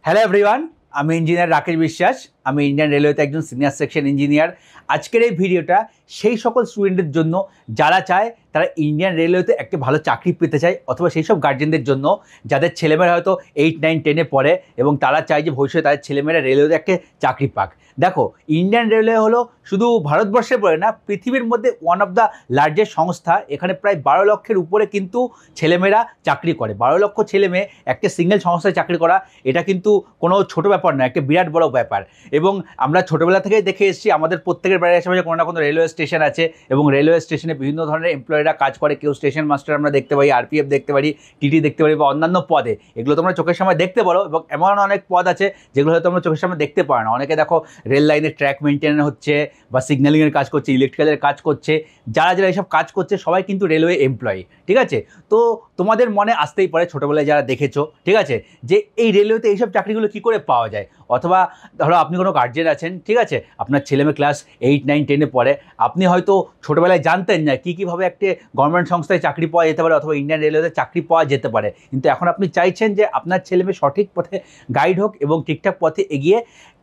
Hello everyone, আমি engineer Rakesh বিশ্বাস। আমি ইন্ডিয়ান রেলওয়েতে একজন সিনিয়র সেকশন ইঞ্জিনিয়ার। আজকের এই ভিডিওটা সেই সকল স্টুডেন্টদের জন্য যারা চায় তারা ইন্ডিয়ান রেলওয়েতে একটা ভালো চাকরি পেতে চায়, অথবা সেই সব গার্জেনদের জন্য যাদের ছেলেমেয়েরা হয়তো 8, 9, 10-এ পড়ে এবং তারা চায় যে ভবিষ্যতে তাদের ছেলেমেয়েরা রেলওয়েতে একটা চাকরি পাক। দেখো, ইন্ডিয়ান রেলওয়ে হলো শুধু ভারতবর্ষে পড়ে না, পৃথিবীর মধ্যে ওয়ান অফ দ্য লার্জেস্ট সংস্থা। এখানে প্রায় 12 লক্ষের উপরে কিন্তু ছেলেমেয়েরা চাকরি করে। 12 লক্ষ ছেলেমেয়ে একটা সিঙ্গেল সংস্থায় চাকরি করা, এটা কিন্তু কোনো ছোটো ব্যাপার না, একটা বিরাট বড় ব্যাপার। এবং আমরা ছোটোবেলা থেকেই দেখে এসেছি, আমাদের প্রত্যেকের বাড়ির আশেপাশে কোনো না কোনো রেলওয়ে স্টেশন আছে এবং রেলওয়ে স্টেশনে বিভিন্ন ধরনের এমপ্লয়িরা কাজ করে। কেউ স্টেশন মাস্টার আমরা দেখতে পাই, আরপিএফ দেখতে পারি, টিটি দেখতে পারি, বা অন্যান্য পদে। এগুলো তোমরা চোখের সামনে দেখতে পারো, এবং এমন অনেক পদ আছে যেগুলো হয়তো আমরা চোখের সামনে দেখতে পাই না। অনেকে দেখো রেল লাইনের ট্র্যাক মেনটেন হচ্ছে, বা সিগন্যালিংয়ের কাজ করছে, ইলেকট্রিক্যালের কাজ করছে। যারা যারা এইসব কাজ করছে সবাই কিন্তু রেলওয়ে এমপ্লয়ি, ঠিক আছে? তো তোমাদের মনে আসতেই পারে, ছোটোবেলায় যারা দেখেছো, ঠিক আছে, যে এই রেলওয়েতে এইসব চাকরিগুলো কী করে পাওয়া যায়। অথবা ধরো আপনি কোনো গার্জেন আছেন, ঠিক আছে, আপনার ছেলেমেয়ে ক্লাস 8, 9, 10-এ পড়ে। আপনি হয়তো ছোটোবেলায় জানতেন না কীভাবে একটা গভর্নমেন্ট সংস্থায় চাকরি পাওয়া যেতে পারে, অথবা ইন্ডিয়ান রেলওয়েতে চাকরি পাওয়া যেতে পারে। কিন্তু এখন আপনি চাইছেন যে আপনার ছেলেমেয়ে সঠিক পথে গাইড হোক এবং ঠিকঠাক পথে এগিয়ে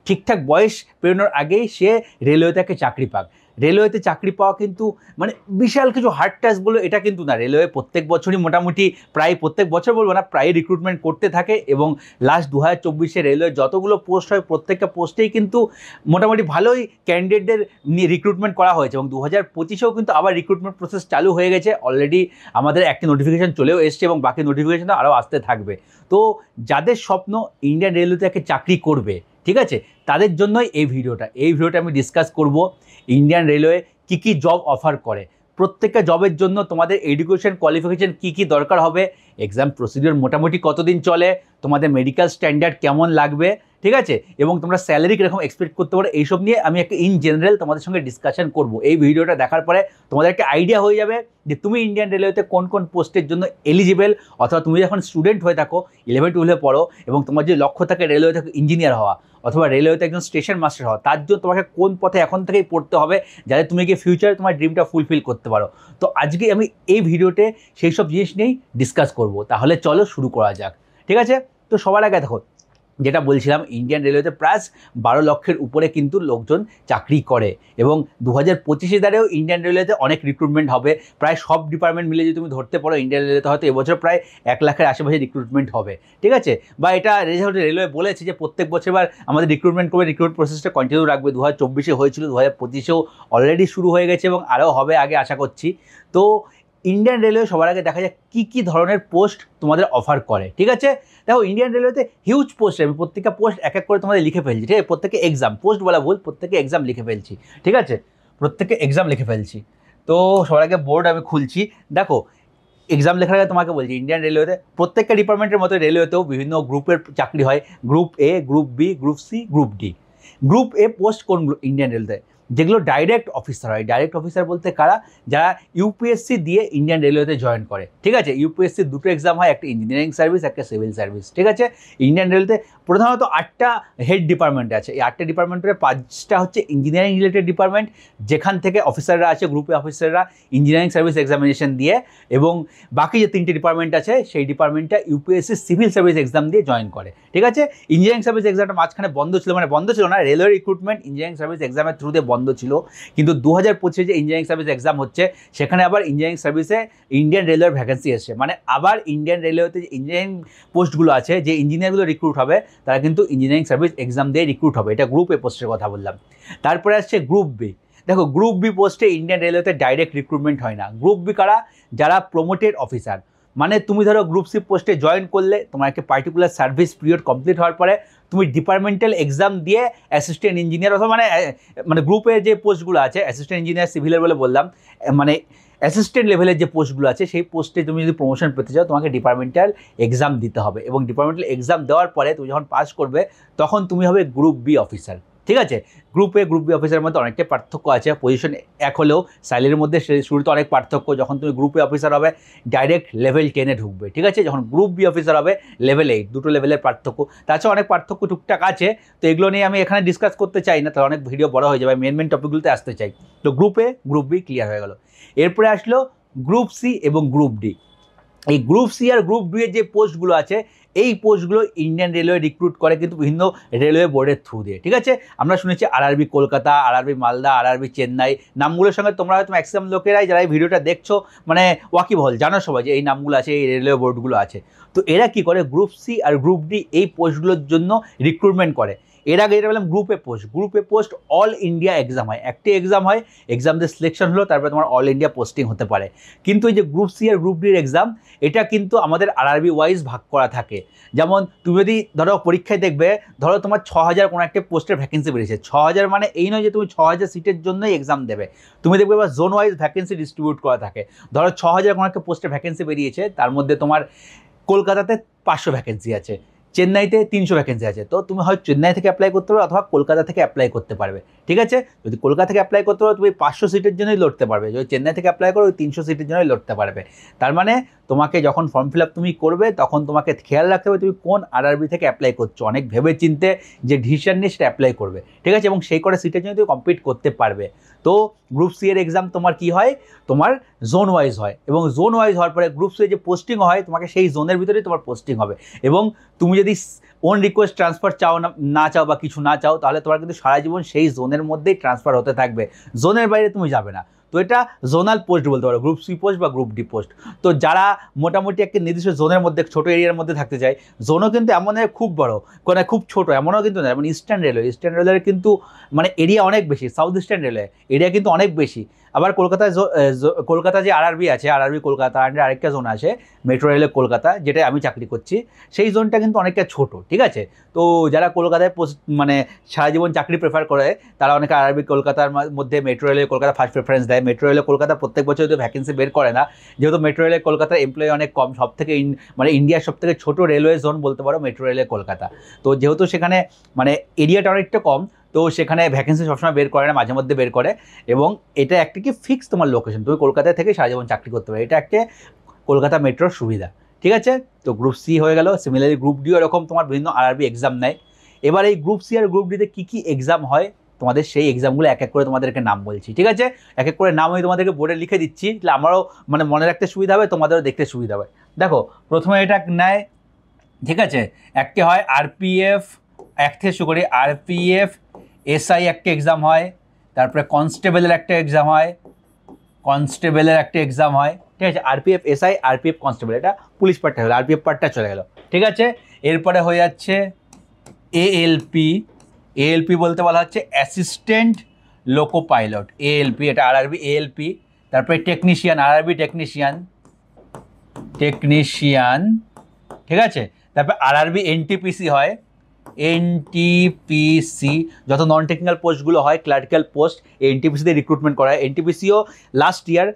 ঠিকঠাক বয়স পেরোনোর আগেই সে রেলওয়েতে একটা চাকরি পাক। রেলওয়েতে চাকরি পাওয়া কিন্তু মানে বিশাল কিছু হার্ড টাস্কগুলো এটা কিন্তু না। রেলওয়ে প্রত্যেক বছরই মোটামুটি, প্রায় প্রত্যেক বছর বলবো না, প্রায় রিক্রুটমেন্ট করতে থাকে। এবং লাস্ট 2024-এ রেলওয়ে যতগুলো পোস্ট হয় প্রত্যেকটা পোস্টেই কিন্তু মোটামুটি ভালোই ক্যান্ডিডেটদের নিয়ে রিক্রুটমেন্ট করা হয়েছে। এবং 2025-এও কিন্তু আবার রিক্রুটমেন্ট প্রসেস চালু হয়ে গেছে। অলরেডি আমাদের একটা নোটিফিকেশান চলেও এসছে এবং বাকি নোটিফিকেশানও আরও আসতে থাকবে। তো যাদের স্বপ্ন ইন্ডিয়ান রেলওয়েতে একটা চাকরি করবে, ঠিক আছে, তাদের জন্যই এই ভিডিওটা আমি ডিসকাস করব। ইন্ডিয়ান রেলওয়ে কী কী জব অফার করে, প্রত্যেকটা জবের জন্য তোমাদের এডুকেশন কোয়ালিফিকেশান কী কী দরকার হবে, এক্সাম প্রসিডিওর মোটামুটি কতদিন চলে, তোমাদের মেডিকেল স্ট্যান্ডার্ড কেমন লাগবে, ঠিক আছে, এবং তোমরা স্যালারি কীরকম এক্সপেক্ট করতে পারো, এইসব নিয়ে আমি একটা ইন জেনারেল তোমাদের সঙ্গে ডিসকাশন করব। এই ভিডিওটা দেখার পরে তোমাদের একটা আইডিয়া হয়ে যাবে যে তুমি ইন্ডিয়ান রেলওয়েতে কোন কোন পোস্টের জন্য এলিজিবল। অথবা তুমি যখন স্টুডেন্ট হয়ে থাকো, 11, 12-এ পড়ো, এবং তোমার যে লক্ষ্য থাকে রেলওয়ে থেকে ইঞ্জিনিয়ার হওয়া, অথবা রেলওয়েতে একজন স্টেশন মাস্টার হওয়া, তার জন্য তোমাকে কোন পথে এখন থেকেই পড়তে হবে যাতে তুমি গিয়ে ফিউচারে তোমার ড্রিমটা ফুলফিল করতে পারো। তো আজকে আমি এই ভিডিওতে সেই সব জিনিস নিয়েই ডিসকাস করব। তাহলে চলো শুরু করা যাক, ঠিক আছে? তো সবার আগে দেখো, যেটা বলছিলাম, ইন্ডিয়ান রেলওয়েতে প্রায় 12 লক্ষের উপরে কিন্তু লোকজন চাকরি করে। এবং 2025-এ দাঁড়িয়েও ইন্ডিয়ান রেলওয়েতে অনেক রিক্রুটমেন্ট হবে। প্রায় সব ডিপার্টমেন্ট মিলে যদি তুমি ধরতে পারো, ইন্ডিয়ান রেলওয়েতে হয়তো এবছর প্রায় 1 লাখের আশেপাশে রিক্রুটমেন্ট হবে, ঠিক আছে? বা এটা রেলওয়ে বলেছে যে প্রত্যেক বছর আমাদের রিক্রুটমেন্ট প্রসেসটা কন্টিনিউ রাখবে। 2024-এ হয়েছিল, 2025-এও অলরেডি শুরু হয়ে গেছে এবং আরও হবে আগে আশা করছি। তো ইন্ডিয়ান রেলওয়ে সবার আগে দেখা যায় কী ধরনের পোস্ট তোমাদের অফার করে, ঠিক আছে? দেখো, ইন্ডিয়ান রেলওয়েতে হিউজ পোস্ট, আমি প্রত্যেকটা পোস্ট এক এক করে তোমাদের লিখে ফেলছি, ঠিক আছে? প্রত্যেকে এক্সাম, পোস্ট বলা ভুল, প্রত্যেকে এক্সাম লিখে ফেলছি, ঠিক আছে? প্রত্যেকে এক্সাম লিখে ফেলছি। তো সবার আগে বোর্ড আমি খুলছি। দেখো, এক্সাম লেখার আগে তোমাকে বলছি, ইন্ডিয়ান রেলওয়েতে প্রত্যেকটা ডিপার্টমেন্টের মতো রেলওয়েতেও বিভিন্ন গ্রুপের চাকরি হয়। Group A, group B, group C, group D. Group A post কোনগুলো ইন্ডিয়ান রেলওয়েতে? যেগুলো ডাইরেক্ট অফিসার হয়। ডাইরেক্ট অফিসার বলতে কারা? যারা ইউপিএসসি দিয়ে ইন্ডিয়ান রেলওয়েতে জয়েন করে, ঠিক আছে? ইউপিএসসি দুটো এক্সাম হয়, একটা ইঞ্জিনিয়ারিং সার্ভিস, একটা সিভিল সার্ভিস, ঠিক আছে? ইন্ডিয়ান রেলওয়েতে প্রধানত 8টা হেড ডিপার্টমেন্ট আছে। এই 8টা ডিপার্টমেন্টের 5টা হচ্ছে ইঞ্জিনিয়ারিং রিলেটেড ডিপার্টমেন্ট, যেখান থেকে অফিসাররা আছে, গ্রুপে অফিসাররা ইঞ্জিনিয়ারিং সার্ভিস এক্সামিনেশন দিয়ে, এবং বাকি যে 3টে ডিপার্টমেন্ট আছে সেই ডিপার্টমেন্টটা ইউপিএসসি সিভিল সার্ভিস এক্সাম দিয়ে জয়েন করে, ঠিক আছে? ইঞ্জিনিয়ারিং সার্ভিস এক্সামটা মাঝখানে বন্ধ ছিল, মানে বন্ধ ছিল না, রেলওয়ে রিক্রুটমেন্ট ইঞ্জিনিয়ারিং সার্ভিস এক্সামের থ্রুতে বন্ধ ছিল। কিন্তু 2025-এ যে ইঞ্জিনিয়ারিং সার্ভিস এক্সাম হচ্ছে, সেখানে আবার ইঞ্জিনিয়ারিং সার্ভিসে ইন্ডিয়ান রেলওয়ের ভ্যাকেন্সি এসছে। মানে আবার ইন্ডিয়ান রেলওয়েতে যে ইঞ্জিনিয়ারিং পোস্টগুলো আছে, যে ইঞ্জিনিয়ারগুলো রিক্রুট হবে, তারা কিন্তু ইঞ্জিনিয়ারিং সার্ভিস এক্সাম দিয়ে রিক্রুট হবে। এটা গ্রুপ এ পোস্টের কথা বললাম। তারপরে আসছে গ্রুপ বি। দেখো, গ্রুপ বি পোস্টে ইন্ডিয়ান রেলওয়েতে ডাইরেক্ট রিক্রুটমেন্ট হয় না। গ্রুপ বি কারা? যারা প্রমোটেড অফিসার। মানে তুমি ধরো গ্রুপ সি পোস্টে জয়েন করলে, তোমার একটা পার্টিকুলার সার্ভিস পিরিয়ড কমপ্লিট হওয়ার পরে তুমি ডিপার্টমেন্টাল এক্সাম দিয়ে অ্যাসিস্ট্যান্ট ইঞ্জিনিয়ার, অথবা মানে গ্রুপের যে পোস্টগুলো আছে, অ্যাসিস্ট্যান্ট ইঞ্জিনিয়ার সিভিলের বলে বললাম, মানে অ্যাসিস্ট্যান্ট লেভেলের যে পোস্টগুলো আছে, সেই পোস্টে তুমি যদি প্রমোশন পেতে চাও, তোমাকে ডিপার্টমেন্টাল এক্সাম দিতে হবে। এবং ডিপার্টমেন্টাল এক্সাম দেওয়ার পরে তুমি যখন পাস করবে, তখন তুমি হবে গ্রুপ বি অফিসার, ঠিক আছে? গ্রুপ এ, গ্রুপ বি অফিসারের মধ্যে অনেকটা পার্থক্য আছে। পজিশন এক হলেও স্যালারির মধ্যে শুরুতে অনেক পার্থক্য। যখন তুমি গ্রুপ এ অফিসার হবে, ডাইরেক্ট লেভেল 10-এ ঢুকবে, ঠিক আছে? যখন গ্রুপ বি অফিসার হবে, লেভেল 8। দুটো লেভেলের পার্থক্য। তাছাড়া অনেক পার্থক্য টুকটাক আছে, তো এগুলো নিয়ে আমি এখানে ডিসকাস করতে চাই না, তাহলে অনেক ভিডিও বড় হয়ে যাবে। মেন টপিকগুলোতে আসতে চাই। তো group A, group B clear হয়ে গেল। এরপরে আসলো গ্রুপ সি এবং গ্রুপ ডি। এই গ্রুপ সি আর গ্রুপ ডি এর যে পোস্টগুলো আছে এই পোস্টগুলো ইন্ডিয়ান রেলওয়ে রিক্রুট করে কিন্তু বিভিন্ন রেলওয়ে বোর্ডের থ্রু দিয়ে, ঠিক আছে। আমরা শুনেছি RRB Kolkata, RRB Malda, RRB Chennai, নামগুলোর সঙ্গে তোমরা হয়তো ম্যাক্সিমাম লোকেরাই যারা এই ভিডিওটা দেখছো মানে ওয়াকিবহল, জানো সবাই যে এই নামগুলো আছে, এই রেলওয়ে বোর্ডগুলো আছে। তো এরা কি করে, গ্রুপ সি আর গ্রুপ ডি এই পোস্টগুলোর জন্য রিক্রুটমেন্ট করে। এর আগে যেটা বললাম গ্রুপে পোস্ট অল ইন্ডিয়া এক্সাম হয়, একটি এক্সাম হয়, এক্সাম দিয়ে সিলেকশন হলো, তারপরে তোমার অল ইন্ডিয়া পোস্টিং হতে পারে। কিন্তু এই যে গ্রুপ সি আর গ্রুপ ডির এক্সাম, এটা কিন্তু আমাদের আরআরবি ওয়াইজ ভাগ করা থাকে। যেমন তুমি যদি ধরো পরীক্ষায় দেখবে, ধরো তোমার 6000 কোনো একটা পোস্টের ভ্যাকেন্সি বেরিয়েছে, 6000 মানে এই নয় যে তুমি 6000 সিটের জন্যই এক্সাম দেবে, তুমি দেখবে এবার জোন ওয়াইজ ভ্যাকেন্সি ডিস্ট্রিবিউট করা থাকে। ধরো 6000 কোনো একটা পোস্টের ভ্যাকেন্সি বেরিয়েছে, তার মধ্যে তোমার কলকাতাতে 500 ভ্যাকেন্সি আছে, চেন্নাইতে 300 ভ্যাকেন্সি আছে, তো তুমি হয় চেন্নাই থেকে অ্যাপ্লাই করতে পারবে অথবা কলকাতা থেকে অ্যাপ্লাই করতে পারবে, ঠিক আছে। যদি কলকাতা থেকে অ্যাপ্লাই করতে পারো তুমি 500 সিটের জন্যই লড়তে পারবে, যদি চেন্নাই থেকে অ্যাপ্লাই করো ওই 300 সিটের জন্যই লড়তে পারবে। তার মানে তোমাকে যখন ফর্ম ফিল আপ তুমি করবে তখন তোমাকে খেয়াল রাখতে হবে তুমি কোন আরআরবি থেকে অ্যাপ্লাই করছো, অনেক ভেবে চিনতে যে ডিসিশন নিয়ে সেটা অ্যাপ্লাই করবে, ঠিক আছে, এবং সেই করে সিটের জন্য তুমি কমপ্লিট করতে পারবে। তো গ্রুপ সি এর এক্সাম তোমার কি হয়, তোমার জোন ওয়াইজ হয়, এবং জোন ওয়াইজ হওয়ার পরে গ্রুপ সি যে পোস্টিং হয় তোমাকে সেই জোনের ভিতরেই তোমার পোস্টিং হবে। এবং তুমি যদি ওন রিকোয়েস্ট ট্রান্সফার চাও না চাও বা কিছু না চাও, তাহলে তোমার কিন্তু সারা জীবন সেই জোনের মধ্যেই ট্রান্সফার হতে থাকবে, জোনের বাইরে তুমি যাবে না। তো এটা জোনাল পোস্ট বলতে পারো, গ্রুপ সি পোস্ট বা গ্রুপ ডি পোস্ট। তো যারা মোটামুটি একটা নির্দিষ্ট জোনের মধ্যে, ছোটো এরিয়ার মধ্যে থাকতে চায়, জোনও কিন্তু এমন খুব বড় মানে খুব ছোটো এমনও কিন্তু না, যেমন ইস্টার্ন রেলওয়ের কিন্তু মানে এরিয়া অনেক বেশি, সাউথ ইস্টার্ন রেলওয়ে এরিয়া কিন্তু অনেক বেশি। আবার কলকাতা যে আরআরবি আছে, আরআরবি কলকাতা আন্ডার আরেকটা জোন আছে মেট্রো রেলে কলকাতা, যেটা আমি চাকরি করছি, সেই জোনটা কিন্তু অনেকটা ছোট, ঠিক আছে। তো যারা কলকাতায় মানে সারা জীবন চাকরি প্রেফার করে, তারা অনেকে আরআরবি কলকাতার মধ্যে মেট্রো রেলে কলকাতা ফার্স্ট প্রেফারেন্স দেয়। মেট্রো রেলে কলকাতা প্রত্যেক বছর তো ভ্যাকেন্সি বের করে না, যেহেতু মেট্রো রেলে কলকাতার এমপ্লয়ি অনেক কম, সব থেকে মানে ইন্ডিয়ার সব থেকে ছোটো রেলওয়ে জোন বলতে পারো মেট্রো রেলে কলকাতা। তো যেহেতু সেখানে মানে এরিয়াটা অনেকটা কম, তো সেখানে ভ্যাকেন্সি সবসময় বের করে না, মাঝে মধ্যে বের করে। এবং এটা একটা কি ফিক্স তোমার লোকেশন, তুমি কলকাতা থেকে সারা জীবন চাকরি করতে পারো, এটা একটা কলকাতা মেট্রোর সুবিধা, ঠিক আছে। তো গ্রুপ সি হয়ে গেল। সিমিলারলি গ্রুপ ডিও এরকম তোমার বিভিন্ন আরআরবি এক্সাম নেয়। এবার এই গ্রুপ সি আর গ্রুপ ডিতে কী কী এক্সাম হয়, তোমাদের সেই এক্সামগুলো এক এক করে তোমাদেরকে নাম বলছি, ঠিক আছে। এক এক করে নাম আমি তোমাদেরকে বোর্ডে লিখে দিচ্ছি, তাহলে আমারও মানে মনে রাখতে সুবিধা হবে, তোমাদেরও দেখতে সুবিধা হবে। দেখো প্রথমে এটা নেয়, ঠিক আছে, একটি হয় আরপিএফ, এক থেকে শুরু করি, আরপিএফ এসআই একটা এক্সাম হয়, তারপরে কনস্টেবলের একটা এক্সাম হয়, ঠিক আছে। আরপিএফ এসআই, আরপিএফ কনস্টেবল, এটা পুলিশ পার্টটা হলো, আরপিএফ পার্টটা চলে গেল, ঠিক আছে। এরপরে হয়ে যাচ্ছে এএলপি বলতে বলা হচ্ছে অ্যাসিস্ট্যান্ট লোকো পাইলট, এএলপি, এটা আরআরবি এএলপি। তারপরে টেকনিশিয়ান, আরআরবি টেকনিশিয়ান, ঠিক আছে। তারপরে আরআরবি এনটিপিসি হয়, এনটিপিসি, যত নন টেকনিক্যাল পোস্টগুলো হয় ক্লার্কিক্যাল পোস্ট এনটিপিসিতে রিক্রুটমেন্ট করা হয়। এনটিপিসিও লাস্ট ইয়ার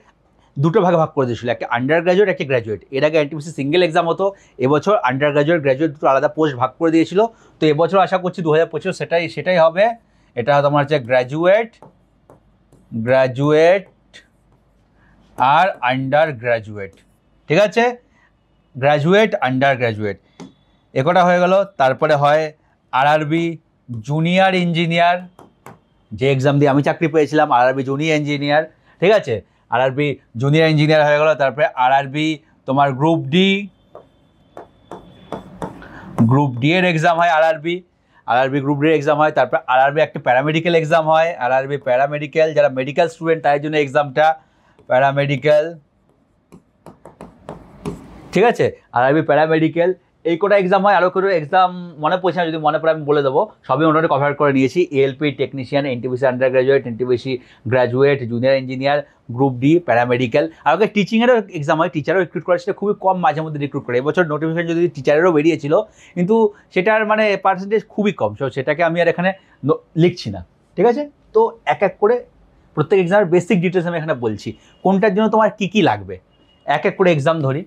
দুটো ভাগে ভাগ করে দিয়েছিল, একটা আন্ডার গ্র্যাজুয়েট, একটা গ্র্যাজুয়েট। এর আগে এনটিপিসি সিঙ্গেল এক্সাম হতো, এবছর আন্ডার গ্র্যাজুয়েট দুটো আলাদা পোস্ট ভাগ করে দিয়েছিল। তো এবছর আশা করছি 2025 সেটাই হবে। এটা তোমার হচ্ছে গ্র্যাজুয়েট আর আন্ডার গ্র্যাজুয়েট, ঠিক আছে, গ্র্যাজুয়েট আন্ডার গ্র্যাজুয়েট, একটা হয়ে গেল। তারপরে হয় আরআরবি জুনিয়র ইঞ্জিনিয়ার, যে এক্সাম দিয়ে আমি চাকরি পেয়েছিলাম, আরআরবি জুনিয়র ইঞ্জিনিয়ার, ঠিক আছে, আরআরবি জুনিয়র ইঞ্জিনিয়ার হয়ে গেল। তারপরে আরআরবি তোমার গ্রুপ ডি এর এক্সাম হয়, আরআরবি গ্রুপ ডি এর এক্সাম হয়। তারপরে আরআরবি একটা প্যারামেডিক্যাল এক্সাম হয়, আরআরবি প্যারামেডিক্যাল, যারা মেডিকেল স্টুডেন্ট তাদের জন্য এক্সামটা প্যারামেডিক্যাল, ঠিক আছে, আরআরবি প্যারামেডিক্যাল। এই কোটা এক্সাম হয়, আরও কোনো এক্সাম মনে পড়ছে না, যদি মনে পড়ে আমি বলে দেবো, সবই মোটামুটি কভার করে নিয়েছি। ALP technician, NTPC under graduate, NTPC graduate, junior engineer, group D, paramedical. আর ওকে টিচিংয়েরও এক্সাম হয়, টিচারও রিক্রুট করা, সেটা খুবই কম, মাঝে মধ্যে রিক্রুট করে। এবছর নোটিফিকেশন যদি টিচারেরও বেরিয়েছিল, কিন্তু সেটার মানে পার্সেন্টেজ খুবই কম, সো সেটাকে আমি আর এখানে লিখছি না, ঠিক আছে। তো এক এক করে প্রত্যেক এক্সামের বেসিক ডিটেলস আমি এখানে বলছি, কোনটার জন্য তোমার কী কী লাগবে, এক এক করে এক্সাম ধরি,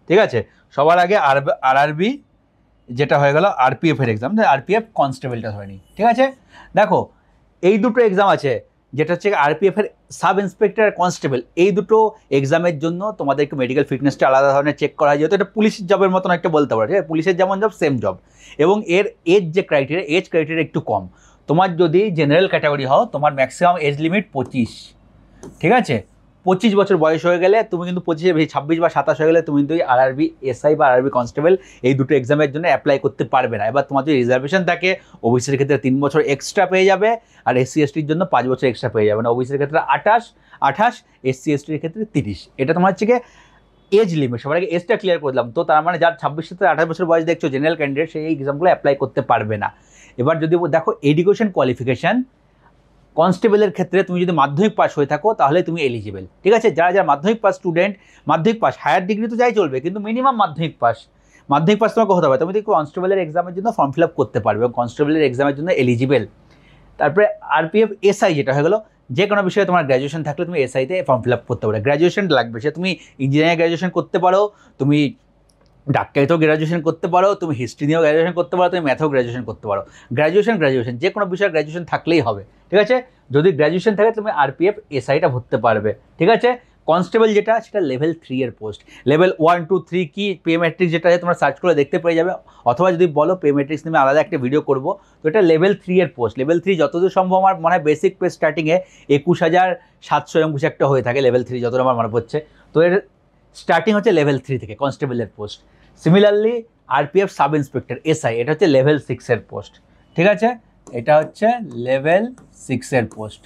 ঠিক আছে। সবার আগে আরআরবি যেটা হয়ে গেল আরপিএফ এর এক্সাম, আরপিএফ কনস্টেবলটা ধরে নিই, ঠিক আছে। দেখো এই দুটো এক্সাম আছে, যেটা হচ্ছে আরপিএফ এর সাব ইন্সপেক্টর আর কনস্টেবল, এই দুটো এক্সামের জন্য তোমাদেরকে মেডিকেল ফিটনেসটা আলাদা ধরনের চেক করা হয়, যেহেতু এটা পুলিশের জবের মতন একটা বলতে পারো, ঠিক আছে, পুলিশের যেমন জব সেম জব। এবং এর এজ ক্রাইটেরিয়া একটু কম। তোমার যদি জেনারেল ক্যাটাগরি হও, তোমার ম্যাক্সিমাম এজ লিমিট 25, ঠিক আছে, 25 বছর বয়স হয়ে গেলে তুমি কিন্তু 26 বা 27 হয়ে গেলে তুমি কিন্তু আরআরবি এসআই বা আরআরবি কনস্টেবল এই দুটো এক্সামের জন্য অ্যাপ্লাই করতে পারবে না। এবার তোমার যদি রিজার্ভেশন থাকে ওবিসির ক্ষেত্রে 3 বছর এক্সট্রা পেয়ে যাবে, আর এসসি এসটির জন্য 5 বছর এক্সট্রা পেয়ে যাবে। না ওবিসির ক্ষেত্রে 28, এসসি এসটির ক্ষেত্রে 30। এটা তোমার হচ্ছে গিয়ে এজ লিমিট। সবার আগে এজটা ক্লিয়ার করলাম। তো তার মানে যার 26 থেকে 28 বছর বয়স দেখছো জেনারেল ক্যান্ডিডেট, সেই এক্সামগুলো অ্যাপ্লাই করতে পারবে না। এবার যদি দেখো এডুকেশন কোয়ালিফিকেশান, কনস্টেবলের ক্ষেত্রে তুমি যদি মাধ্যমিক পাস হয়ে থাকো তাহলে তুমি এলিজিবল। ঠিক আছে, যারা যারা মাধ্যমিক পাস স্টুডেন্ট, মাধ্যমিক পাস, হায়ার ডিগ্রি তো যাই চলবে, কিন্তু মিনিমাম মাধ্যমিক পাস তোমাকে হতে হবে। তুমি তো কনস্টেবলের এক্সামের জন্য ফর্ম ফিল আপ করতে পারবে এবং কনস্টেবলের এক্সামের জন্য এলিজিবল। তারপরে আরপিএফ এসআই যেটা হয়ে গেলো, যে কোনো বিষয়ে তোমার গ্র্যাজুয়েশন থাকলে তুমি এসআইতে ফর্ম ফিল আপ করতে পারো। গ্র্যাজুয়েশন লাগবে, সে তুমি ইঞ্জিনিয়ারিং গ্র্যাজুয়েশন করতে পারো, তুমি ডাক্তারিতেও গ্র্যাজুয়েশন করতে পারো, তুমি হিস্ট্রি নিয়েও গ্র্যাজুয়েশন করতে পারো, তুমি ম্যাথেও গ্র্যাজুয়েশন করতে পারো। গ্র্যাজুয়েশন যে কোনো বিষয়ে গ্র্যাজুয়েশন থাকলেই হবে। ঠিক আছে, যদি গ্র্যাজুয়েশন থাকে তুমি আরপিএফ এসআইটা ভরতে পারবে। ঠিক আছে, কনস্টেবল যেটা সেটা লেভেল 3 এর পোস্ট। লেভেল 1, 2, 3 কি পে ম্যাট্রিক্স যেটা তোমরা সার্চ করে দেখতে পেয়ে যাবে, অথবা যদি বলো পে ম্যাট্রিক্স নিয়ে আলাদা একটা ভিডিও করবো। তো এটা লেভেল 3 এর পোস্ট। লেভেল 3 যতদূর সম্ভব আমার মনে হয় বেসিক পে স্টার্টিংয়ে 21,700 এরকম কিছু একটা হয়ে থাকে লেভেল 3, যতটা আমার মনে পড়ছে। তো এর স্টার্টিং হচ্ছে লেভেল 3 থেকে কনস্টেবলের post. Similarly RPF sub inspector SI, এটা হচ্ছে লেভেল 6 এর পোস্ট। ঠিক আছে, এটা হচ্ছে লেভেল 6 এর পোস্ট।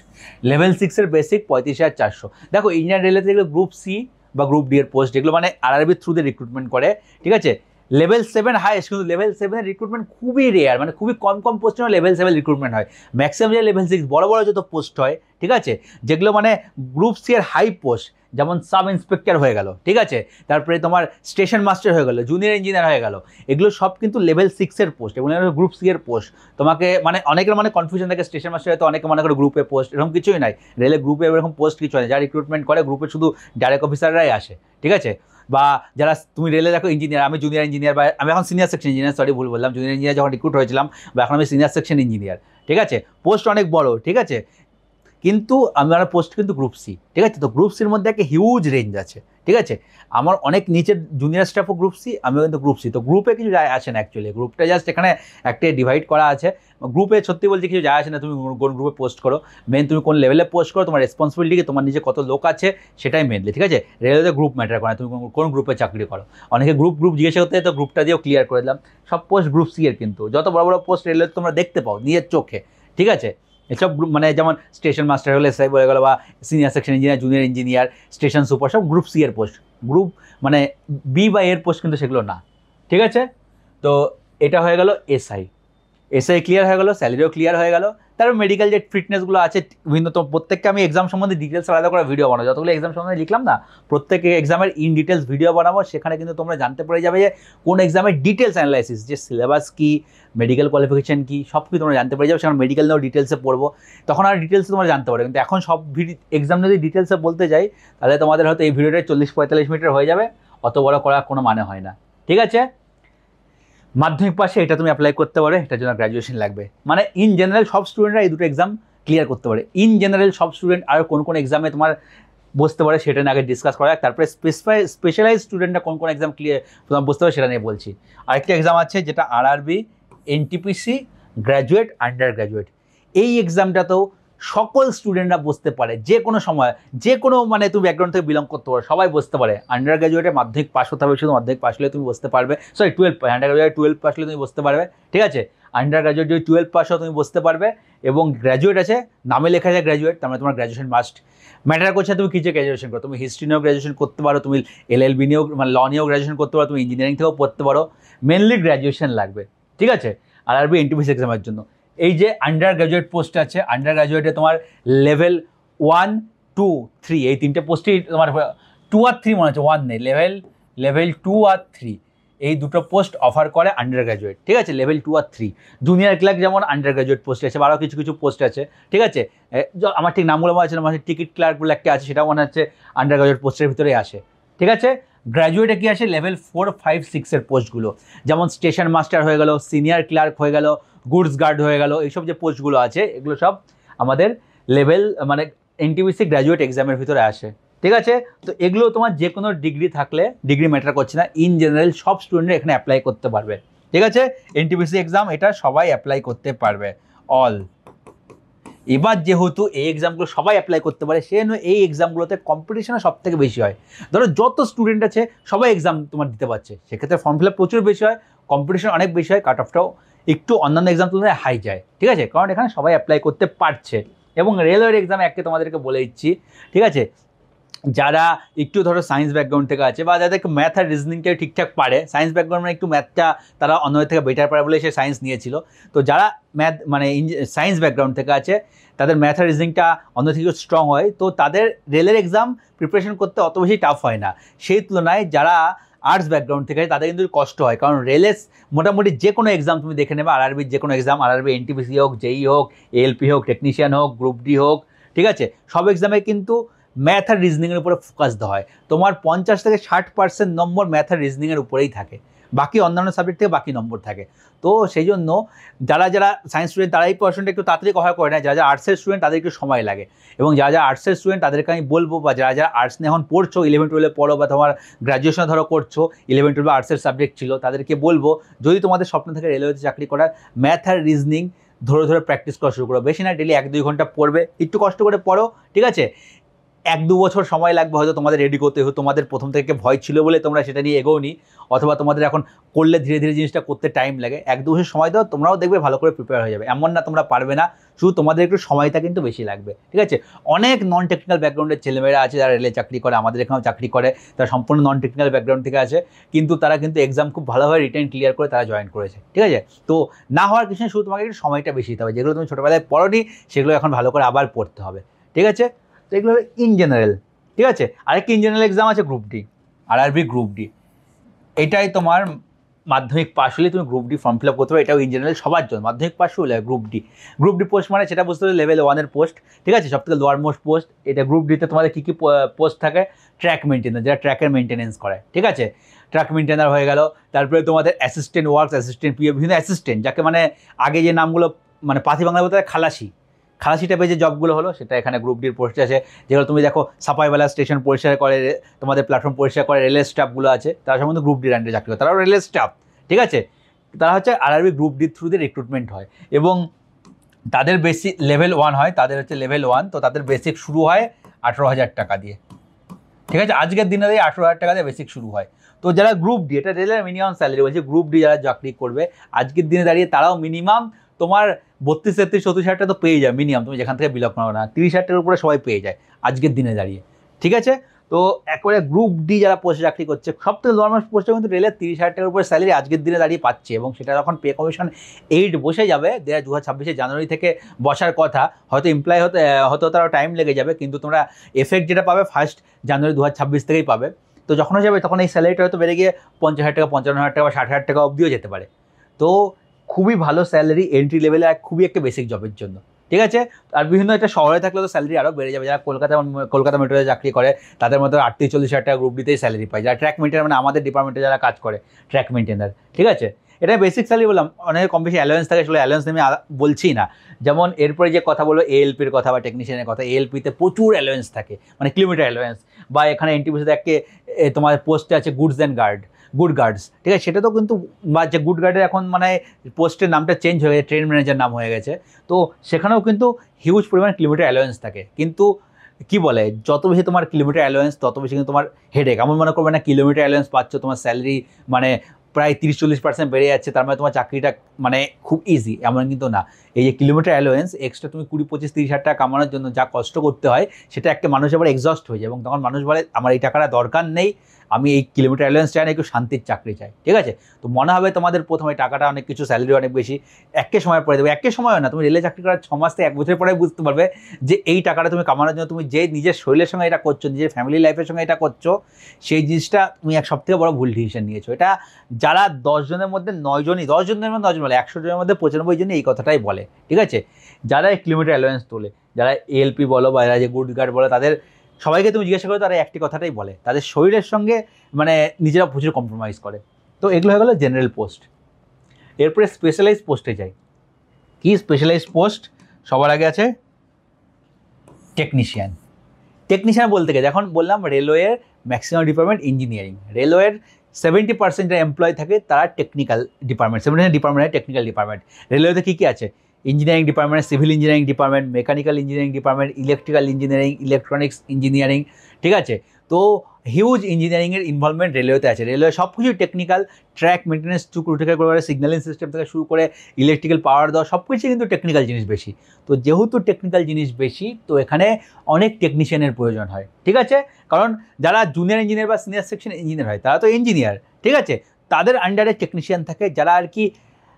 লেভেল 6 এর বেসিক 35,400। দেখো ইন্ডিয়ান রেলওয়েতে যেগুলো গ্রুপ সি বা গ্রুপ ডি এর পোস্ট, যেগুলো মানে আরআরবির থ্রুতে রিক্রুটমেন্ট করে। ঠিক আছে, লেভেল 7 হাইয়েস্ট, কিন্তু লেভেল 7 এর রিক্রুটমেন্ট খুবই রেয়ার, মানে খুবই কম পোস্টে লেভেল 7 রিক্রুটমেন্ট হয়। ম্যাক্সিমাম যে লেভেল 6 বড় যত পোস্ট হয়, ঠিক আছে, যেগুলো মানে গ্রুপ সি এর হাই পোস্ট, যেমন সাব ইন্সপেক্টর হয়ে গেল, ঠিক আছে, তারপরে তোমার স্টেশন মাস্টার হয়ে গেল, জুনিয়র ইঞ্জিনিয়ার হয়ে গেল, এগুলো সব কিন্তু লেভেল 6 এর পোস্ট এবং গ্রুপ সি এর পোস্ট। তোমাকে মানে অনেকের মানে কনফিউশন থাকে, স্টেশন মাস্টার হয়তো অনেকে মনে করে গ্রুপে পোস্ট, এরকম কিছুই নাই। রেলে গ্রুপে এরকম পোস্ট কিছু হয়, যারা রিক্রুটমেন্ট করে গ্রুপে শুধু ডাইরেক্ট অফিসাররাই আসে। ঠিক আছে, বা যারা তুমি রেলে দেখো ইঞ্জিনিয়ার, আমি জুনিয়র ইঞ্জিনিয়ার বা আমি এখন সিনিয়র সেকশন ইঞ্জিনিয়ার, সরি ভুল বললাম, জুনিয়র ইঞ্জিনিয়ার যখন রিক্রুট হয়েছিলাম, বা এখন আমি সিনিয়র সেকশন ইঞ্জিনিয়ার। ঠিক আছে, পোস্ট অনেক বড়, ঠিক আছে, কিন্তু আমার পোস্ট কিন্তু গ্রুপ সি। ঠিক আছে, তো গ্রুপ সির মধ্যে একটা হিউজ রেঞ্জ আছে। ঠিক আছে, আমার অনেক নিচের জুনিয়র স্টাফও গ্রুপ সি, আমিও কিন্তু গ্রুপ সি। তো গ্রুপে কিছু যায় আসে না অ্যাকচুয়ালি, গ্রুপটা জাস্ট এখানে একটা ডিভাইড করা আছে। গ্রুপে সত্যি বলছি কিছু যায় আসে না, তুমি কোন গ্রুপে পোস্ট করো, মেন তুমি কোন লেভেলে পোস্ট করো, তোমার রেসপন্সিবিলিটি কি, তোমার নিজে কত লোক আছে সেটাই মেনলি। ঠিক আছে, রেলওয়েতে গ্রুপ ম্যাটার করে না, তুমি কোন গ্রুপে চাকরি করো। অনেকে গ্রুপ জিজ্ঞাসা করতে, তো গ্রুপটা দিয়েও ক্লিয়ার করে দিলাম, সব পোস্ট গ্রুপ সি এর। কিন্তু যত বড় বড় পোস্ট রেলওয়েতে তোমরা দেখতে পাও নিজের চোখে। ঠিক আছে, এসব গ্রুপ মানে যেমন স্টেশন মাস্টার হলে এসআই বলে গেলো, বা senior section engineer, junior engineer, station super, সব গ্রুপ সি এর পোস্ট। গ্রুপ মানে বি বা এর পোস্ট কিন্তু সেগুলো না। ঠিক আছে, তো এটা হয়ে গেল এসআই ক্লিয়ার হয়ে গেল, স্যালারিও ক্লিয়ার হয়ে গেল। তারপর মেডিকেল যে ফিটনেসগুলো আছে বিভিন্ন, তো প্রত্যেককে আমি এক্সাম সম্বন্ধে ডিটেলস আলাদা করে ভিডিও বানাবো। যতগুলো এক্সাম সম্বন্ধে লিখলাম না, প্রত্যেক এক্সামের ইন ডিটেলস ভিডিও বানাবো। সেখানে কিন্তু তোমরা জানতে পেরে যাবে যে কোন এক্সামের ডিটেলস অ্যানালাইসিস, যে সিলেবাস কী, মেডিকেল কোয়ালিফিকেশন কী, সব কিছু তোমরা জানতে পেরে যাবে। সেখানে মেডিকেল নিয়েও ডিটেলসে পড়বো, তখন আর ডিটেলসে তোমরা জানতে পারবে। কিন্তু এখন সব এক্সাম যদি ডিটেলসে বলতে যাই, তাহলে তোমাদের হয়তো এই ভিডিওটা 40-45 মিনিটের হয়ে যাবে, অত বড় করার কোনো মানে হয় না। ঠিক আছে, মাধ্যমিক পাশে এটা তুমি অ্যাপ্লাই করতে পারো, এটার জন্য গ্র্যাজুয়েশন লাগবে। মানে ইন জেনারেল সব স্টুডেন্টরা এই দুটো এক্সাম ক্লিয়ার করতে পারে। ইন জেনারেল সব স্টুডেন্ট আর কোন এক্সামে তোমার বসতে পারে সেটা নিয়ে আগে ডিসকাস করা, তারপরে স্পেশালাইজ স্টুডেন্টরা কোন এক্সাম ক্লিয়ার তোমার বসতে পারে সেটা নিয়ে বলছি। আরেকটা এক্সাম আছে যেটা RRB NTPC graduate, under graduate. এই এক্সামটাতেও সকল স্টুডেন্টরা বসতে পারে, যে কোনো সময়, যে কোনো মানে তুমি ব্যাকগ্রাউন্ড থেকে বিলং করতে পারো, সবাই বসতে পারে। আন্ডার গ্র্যাজুয়েটে মাধ্যমিক পাস হতে হবে, শুধু মাধ্যমিক পাস হলে তুমি বসতে পারবে। Sorry 12 pass, under graduate 12 pass হলে তুমি বসতে পারবে। ঠিক আছে, আন্ডার গ্র্যাজুয়েট যদি 12 পাস হও তুমি বসতে পারবে। এবং গ্র্যাজুয়েট আছে, নামে লেখা যায় গ্র্যাজুয়েট, তার মানে তোমার গ্র্যাজুয়েশন মাস্ট। ম্যাটার করছে তুমি কী যে গ্র্যাজুয়েশন করো, তুমি হিস্ট্রি নিয়েও গ্র্যাজুয়েশন করতে পারো, তুমি এলএলবি নিয়েও মানে ল নিয়েও গ্র্যাজুয়েশন করতে পারো, তুমি ইঞ্জিনিয়ারিং থেকেও পড়তে পারো, মেনলি গ্র্যাজুয়েশন লাগবে। ঠিক আছে, আরআরবি এনটিপিসি এক্সামের জন্য এই যে আন্ডার গ্র্যাজুয়েট পোস্ট আছে, আন্ডার গ্র্যাজুয়েটে তোমার লেভেল 1, 2, 3 এই তিনটে পোস্টই তোমার 2 আর 3 মনে হচ্ছে, 1 নেই, লেভেল 2 আর 3 এই দুটো পোস্ট অফার করে আন্ডার গ্র্যাজুয়েট। ঠিক আছে, লেভেল 2 আর 3। জুনিয়র ক্লার্ক যেমন আন্ডার গ্র্যাজুয়েট পোস্ট আছে, আরও কিছু পোস্ট আছে। ঠিক আছে, আমার ঠিক নামগুলো মনে আছে না, মানে টিকিট ক্লার্ক বলে একটা আছে, সেটাও মনে হচ্ছে আন্ডার গ্র্যাজুয়েট পোস্টের ভিতরেই আসে। ঠিক আছে, গ্র্যাজুয়েটে কি আসে লেভেল 4, 5, 6 এর পোস্টগুলো, যেমন স্টেশন মাস্টার হয়ে গেল, সিনিয়র ক্লার্ক হয়ে গেল, গুডস গার্ড হয়ে গেল, এইসব যে পোস্টগুলো আছে এগুলো সব আমাদের লেভেল মানে এনটিপিসি গ্র্যাজুয়েট এক্সামের ভিতরে আসে। ঠিক আছে, তো এগুলো তোমার যে কোনো ডিগ্রি থাকলে, ডিগ্রি ম্যাটার করছে না, ইন জেনারেল সব স্টুডেন্টরা এখানে অ্যাপ্লাই করতে পারবে। ঠিক আছে, এনটিপিসি এক্সাম এটা সবাই অ্যাপ্লাই করতে পারবে, অল। এবার যেহেতু এই এক্সামগুলো সবাই অ্যাপ্লাই করতে পারে, সেই জন্য এই এক্সামগুলোতে কম্পিটিশনও সব থেকে বেশি হয়। ধরো যত স্টুডেন্ট আছে সবাই এক্সাম তোমার দিতে পারছে, সেক্ষেত্রে ফর্ম ফিল আপ প্রচুর বেশি হয়, কম্পিটিশন অনেক বেশি হয়, কাট অফটাও একটু অন্যান্য এক্সাম তুলনায় হাই যায়, ঠিক আছে, কারণ এখানে সবাই অ্যাপ্লাই করতে পারছে। এবং রেলওয়ের এক্সামে একটা তোমাদেরকে বলে দিচ্ছি, ঠিক আছে, যারা একটু ধরো সায়েন্স ব্যাকগ্রাউন্ড থেকে আছে বা যাদের ম্যাথ আর রিজনিংটা ঠিকঠাক পারে, সায়েন্স ব্যাকগ্রাউন্ড মানে একটু ম্যাথটা তারা অন্যদের থেকে বেটার পারে বলে সে সায়েন্স নিয়েছিল, তো যারা ম্যাথ মানে সায়েন্স ব্যাকগ্রাউন্ড থেকে আছে তাদের ম্যাথ আর রিজনিংটা অন্য থেকে স্ট্রং হয়, তো তাদের রেলের এক্সাম প্রিপারেশন করতে অত বেশি টাফ হয় না। সেই তুলনায় যারা আর্টস ব্যাকগ্রাউন্ড থেকে তাদের কিন্তু কষ্ট হয়, কারণ রেলের মোটামুটি যে কোনো এক্সাম তুমি দেখে নেবে, আরআরবির যে কোনো এক্সাম, আরআরবি এনটিপিসি হোক, জেই হোক, এএলপি হোক, টেকনিশিয়ান হোক, গ্রুপ ডি হোক, ঠিক আছে, সব এক্সামে কিন্তু ম্যাথ আর রিজনিংয়ের উপরে ফোকাস দেওয়া হয়। তোমার 50 থেকে 60% নম্বর ম্যাথ আর রিজনিংয়ের উপরেই থাকে, বাকি অন্যান্য সাবজেক্ট থেকে বাকি নম্বর থাকে। তো সেই জন্য যারা যারা সায়েন্স স্টুডেন্ট তারা এই পড়াশোনাটা একটু তাড়াতাড়ি কভার করে না, যারা যারা আর্টসের স্টুডেন্ট তাদের একটু সময় লাগে। এবং যারা যারা আর্টসের স্টুডেন্ট তাদেরকে আমি বলবো, বা যারা যারা আর্টস নিয়ে এখন পড়ছো, 11-12 পড়ো বা তোমার গ্র্যাজুয়েশন ধরো করছো, 11-12 আর্টসের সাবজেক্ট ছিল, তাদেরকে বলবো যদি তোমাদের স্বপ্ন থাকে রেলওয়েতে চাকরি করার, ম্যাথ আর রিজনিং ধরে ধরে প্র্যাকটিস করা শুরু করো। বেশি না, ডেলি 1-2 ঘন্টা পড়বে, একটু কষ্ট করে পড়ো, ঠিক আছে। 1-2 বছর সময় লাগবে হয়তো তোমাদের রেডি করতে, হয়তো তোমাদের প্রথম থেকে ভয় ছিল বলে তোমরা সেটা নিয়ে এগোওনি, অথবা তোমাদের এখন করলে ধীরে ধীরে জিনিসটা করতে টাইম লাগে। 1-2 বছর সময় দাও, তোমরাও দেখবে ভালো করে প্রিপেয়ার হয়ে যাবে। এমন না তোমরা পারবে না, শুধু তোমাদের একটু সময়টা কিন্তু বেশি লাগবে, ঠিক আছে। অনেক নন টেকনিক্যাল ব্যাকগ্রাউন্ডের ছেলেমেয়েরা আছে যারা রেলে চাকরি করে, আমাদের এখানেও চাকরি করে, তারা সম্পূর্ণ নন টেকনিক্যাল ব্যাকগ্রাউন্ড থেকে আছে, কিন্তু তারা কিন্তু এক্সাম খুব ভালোভাবে রিটেন ক্লিয়ার করে তারা জয়েন করেছে, ঠিক আছে। তো না হওয়ার কিছু শুধু তোমাকে একটু সময়টা বেশি দিতে হবে, যেগুলো তুমি ছোটোবেলায় পড়োনি সেগুলো এখন ভালো করে আবার পড়তে হবে, ঠিক আছে। তো এগুলো ইন জেনারেল, ঠিক আছে। আরেকটি ইন জেনারেল এক্সাম আছে group D, RRB group D. এটাই তোমার মাধ্যমিক পাশ হলে তুমি group D form fill up করতে পারো, এটাও ইন জেনারেল সবার জন্য, মাধ্যমিক পাশ হলে group D. Group D post মানে সেটা বুঝতে হবে লেভেল 1-এর পোস্ট, ঠিক আছে, সবথেকে লোয়ার মোস্ট পোস্ট এটা। গ্রুপ ডিতে তোমাদের কী কী পোস্ট থাকে? ট্র্যাক মেনটেনার, যারা ট্র্যাকের মেনটেনেন্স করে, ঠিক আছে, ট্র্যাক মেনটেনার হয়ে গেল। তারপরে তোমাদের অ্যাসিস্ট্যান্ট ওয়ার্কস, অ্যাসিস্ট্যান্ট পিও, বিভিন্ন অ্যাসিস্ট্যান্ট, যাকে মানে আগে যে নামগুলো মানে পাতি বাংলা বলতে খালাসি, খালাসি টাইপের যে জবগুলো হলো সেটা এখানে গ্রুপ ডির পোস্টে আছে। যেগুলো তুমি দেখো সাফাইওয়ালা স্টেশন পরিষ্কার করে, তোমাদের প্ল্যাটফর্ম পরিষ্কার করে, রেলের স্টাফগুলো আছে, তারা সম্বন্ধে গ্রুপ ডির আন্ডারে চাকরি করে, তারাও রেলের স্টাফ, ঠিক আছে। তারা হচ্ছে আরআরবি গ্রুপ ডির থ্রুতে রিক্রুটমেন্ট হয়, এবং তাদের বেসিক লেভেল 1 হয়, তাদের হচ্ছে লেভেল 1, তো তাদের বেসিক শুরু হয় 18,000 টাকা দিয়ে, ঠিক আছে। আজকের দিনে দিয়ে 18,000 টাকা দিয়ে বেসিক শুরু হয়। তো যারা গ্রুপ ডি, এটা রেলের মিনিমাম স্যালারি বলছে, গ্রুপ ডি যারা চাকরি করবে আজকের দিনে দাঁড়িয়ে তারাও মিনিমাম তোমার 32-33-34 টাকা তো পেয়ে যায় মিনিমাম, তুমি যেখান থেকে বিলক করো না, 30,000 টাকার উপরে সবাই পেয়ে যায় আজকের দিনে দাঁড়িয়ে, ঠিক আছে। তো একবারে গ্রুপ ডি যারা পোস্টে চাকরি করছে, সব থেকে নর্মাল পোস্টে কিন্তু রেলের 30,000 টাকার উপরে স্যালারি আজকের দিনে দাঁড়িয়ে পাচ্ছে, এবং সেটা যখন পে কমিশন 8 বসে যাবে 2026 জানুয়ারি থেকে বসার কথা, হয়তো এমপ্লয় হতে তারা টাইম লেগে যাবে, কিন্তু তোমরা এফেক্ট যেটা পাবে 1 জানুয়ারি 2026 থেকেই পাবে। তো যখন যাবে তখন এই স্যালারিটা হয়তো বেড়ে গিয়ে 50,000 টাকা, 55,000 টাকা বা 60,000 টাকা অবধিও যেতে পারে। তো খুবই ভালো স্যালারি এন্ট্রি লেভেলে, আর খুবই একটা বেসিক জবের জন্য, ঠিক আছে। আর বিভিন্ন একটা শহরে থাকলে তো স্যালারি আরও বেড়ে যাবে। যারা কলকাতা মেট্রোতে চাকরি করে তাদের মধ্যে 38-40,000 টাকা গ্রুপ ডিতেই স্যালারি পায়। যারা ট্র্যাক মেনটেনার, মানে আমাদের ডিপার্টমেন্টে যারা কাজ করে ট্র্যাক মেনটেনার, ঠিক আছে, এটা বেসিক স্যালারি বললাম। অনেক কম বেশি অ্যালায়েন্স থাকে, সেগুলো অ্যালায়েন্স আমি বলছি না। যেমন এরপরে যে কথা বললো এএলপির কথা বা টেকনিশিয়ানের কথা, এএলপিতে প্রচুর অ্যালায়েন্স থাকে, মানে কিলোমিটার অ্যালায়েন্স। বা এখানে এনটিপিসিতে একটা তোমার পোস্টে আছে গুড গার্ডস, ঠিক আছে, সেটা তো কিন্তু, বা যে গুড গার্ডের এখন মানে পোস্টের নামটা চেঞ্জ হয়ে গেছে, ট্রেন ম্যানেজার নাম হয়ে গেছে, তো সেখানেও কিন্তু হিউজ পরিমাণ কিলোমিটার অ্যালায়েন্স থাকে। কিন্তু কি বলে, যত বেশি তোমার কিলোমিটার অ্যালায়েন্স তত বেশি কিন্তু তোমার হেডেক। এমন মনে করবে না কিলোমিটার অ্যালায়েন্স পাচ্ছ, তোমার স্যালারি মানে প্রায় 30-40% বেড়ে যাচ্ছে, তার মানে তোমার চাকরিটা মানে খুব ইজি, এমন কিন্তু না। এই যে কিলোমিটার অ্যালায়েন্স এক্সট্রা তুমি 20-25-30 হাজার টাকা কামানোর জন্য যা কষ্ট করতে হয়, সেটা একটা মানুষ আবার এক্সস্ট হয়ে যায়, এবং তখন মানুষ বলে আমার এই টাকাটা দরকার নেই, আমি এই কিলোমিটার অ্যালায়েন্স চাই না, একটু শান্তির চাকরি চাই, ঠিক আছে। তো মনে হবে তোমাদের প্রথমে টাকাটা অনেক কিছু, স্যালারি অনেক বেশি, একে সময় পরে দেবে। একে সময়ও না, তুমি রেলে চাকরি করার 6 মাস থেকে 1 বছর পরে বুঝতে পারবে যে এই টাকাটা তুমি কামানোর জন্য তুমি যে নিজের শরীরের সঙ্গে এটা করছো, নিজের ফ্যামিলি লাইফের সঙ্গে এটা করছো, সেই জিনিসটা তুমি এক সবথেকে বড় ভুল ডিসিশন নিয়েছো। এটা যারা 10 জনের মধ্যে 9 জনই, 10 জনের মধ্যে 9 জন বলে, 100 জনের মধ্যে 95 জনই এই কথাটাই বলে, ঠিক আছে। যারা এই কিলোমিটার অ্যালায়েন্স তোলে, যারা এএলপি বলো বা এরা যে গুড গার্ড বলো, তাদের সবাইকে তুমি জিজ্ঞাসা করো, তারা একটি কথাটাই বলে, তাদের শরীরের সঙ্গে মানে নিজেরা প্রচুর কম্প্রোমাইজ করে। তো এগুলো হয়ে গেলো জেনারেল পোস্ট। এরপরে স্পেশালাইজ পোস্টে যাই। কি স্পেশালাইজ পোস্ট? সবার আগে আছে টেকনিশিয়ান। টেকনিশিয়ান বলতে গেলে এখন বললাম রেলওয়ের ম্যাক্সিমাম ডিপার্টমেন্ট ইঞ্জিনিয়ারিং, রেলওয়ের 70% এমপ্লয় থাকে তারা technical department, 70% department technical department. রেলওয়েতে কী কী আছে? Engineering department, civil engineering department, mechanical engineering department, electrical engineering, electronics engineering, ঠিক আছে। তো হিউজ ইঞ্জিনিয়ারিংয়ের ইনভলভমেন্ট রেলওয়েতে আছে। রেলওয়ে সব কিছুই টেকনিক্যাল, ট্র্যাক মেনটেন্যান্স থেকে করে সিগন্যালিং সিস্টেম থেকে শুরু করে ইলেকট্রিক্যাল পাওয়ার দেওয়া সব কিছুই কিন্তু টেকনিক্যাল জিনিস বেশি। তো যেহেতু টেকনিক্যাল জিনিস বেশি, তো এখানে অনেক টেকনিশিয়ানের প্রয়োজন হয়, ঠিক আছে। কারণ যারা জুনিয়র ইঞ্জিনিয়ার বা সিনিয়র সেকশন ইঞ্জিনিয়ার হয় তারা তো ইঞ্জিনিয়ার, ঠিক আছে, তাদের আন্ডারে টেকনিশিয়ান থাকে যারা আর কি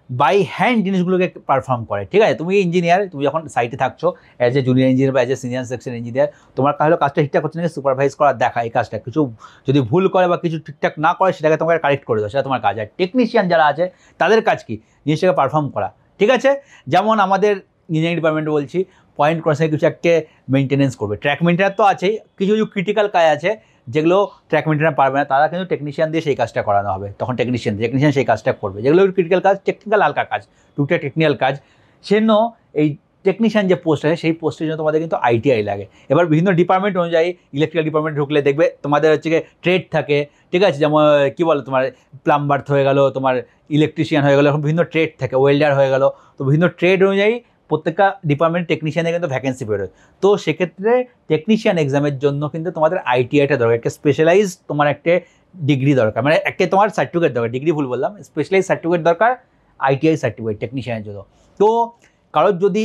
বাই হ্যান্ড জিনিসগুলোকে পারফর্ম করে, ঠিক আছে। তুমি ইঞ্জিনিয়ার, তুমি যখন সাইটে থাকছো অ্যাজ এ জুনিয়র ইঞ্জিনিয়ার বা as a senior section engineer, তোমার হলো কাজটা ঠিকঠাক করছে নাকি সুপারভাইজ করা, দেখা এই কাজটা, কিছু যদি ভুল করে বা কিছু ঠিকঠাক না করে সেটাকে তোমাকে কারেক্ট করে দাও, সেটা তোমার কাজ। আর টেকনিশিয়ান যারা আছে তাদের কাজ কি, জিনিসটাকে পারফর্ম করা, ঠিক আছে। যেমন আমাদের ইঞ্জিনিয়ারিং ডিপার্টমেন্টে বলছি, পয়েন্ট ক্রসিংয়ে কিছু একটা মেনটেনেন্স করবে, ট্র্যাক মেনটেনার তো আছেই, কিছু কিছু ক্রিটিক্যাল কাজ আছে যেগুলো ট্র্যাক মেনটেনার পারবে না, তারা কিন্তু টেকনিশিয়ান দিয়ে সেই কাজটা করানো হবে, তখন টেকনিশিয়ান সেই কাজটা করবে, যেগুলো ক্রিটিক্যাল কাজ, টেকনিক্যাল হালকা কাজ, টুকটাক টেকনিক্যাল কাজ। সেজন্য এই টেকনিশিয়ান যে পোস্ট আছে সেই পোস্টের জন্য তোমাদের কিন্তু আইটিআই লাগে। এবার বিভিন্ন ডিপার্টমেন্ট অনুযায়ী, ইলেকট্রিক্যাল ডিপার্টমেন্ট ঢুকলে দেখবে তোমাদের হচ্ছে গিয়ে ট্রেড থাকে, ঠিক আছে, যেমন কী বলো তোমার প্লাম্বার হয়ে গেল, তোমার ইলেকট্রিশিয়ান হয়ে গেলো, এখন বিভিন্ন ট্রেড থাকে, ওয়েল্ডার হয়ে গেল। তো বিভিন্ন ট্রেড অনুযায়ী প্রত্যেকটা ডিপার্টমেন্ট টেকনিশিয়ানের কিন্তু ভ্যাকেন্সি বেরোয়। তো সেক্ষেত্রে টেকনিশিয়ান এক্সামের জন্য কিন্তু তোমাদের আইটিআইটা দরকার, একটা স্পেশালাইজ তোমার একটা ডিগ্রি দরকার, মানে একটা তোমার সার্টিফিকেট দরকার, ডিগ্রি ভুল বললাম, স্পেশালাইজ সার্টিফিকেট দরকার, আইটিআই সার্টিফিকেট টেকনিশিয়ানের জন্য। তো কারোর যদি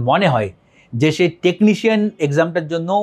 মনে হয় যে সে টেকনিশিয়ান এক্সামটার জন্যও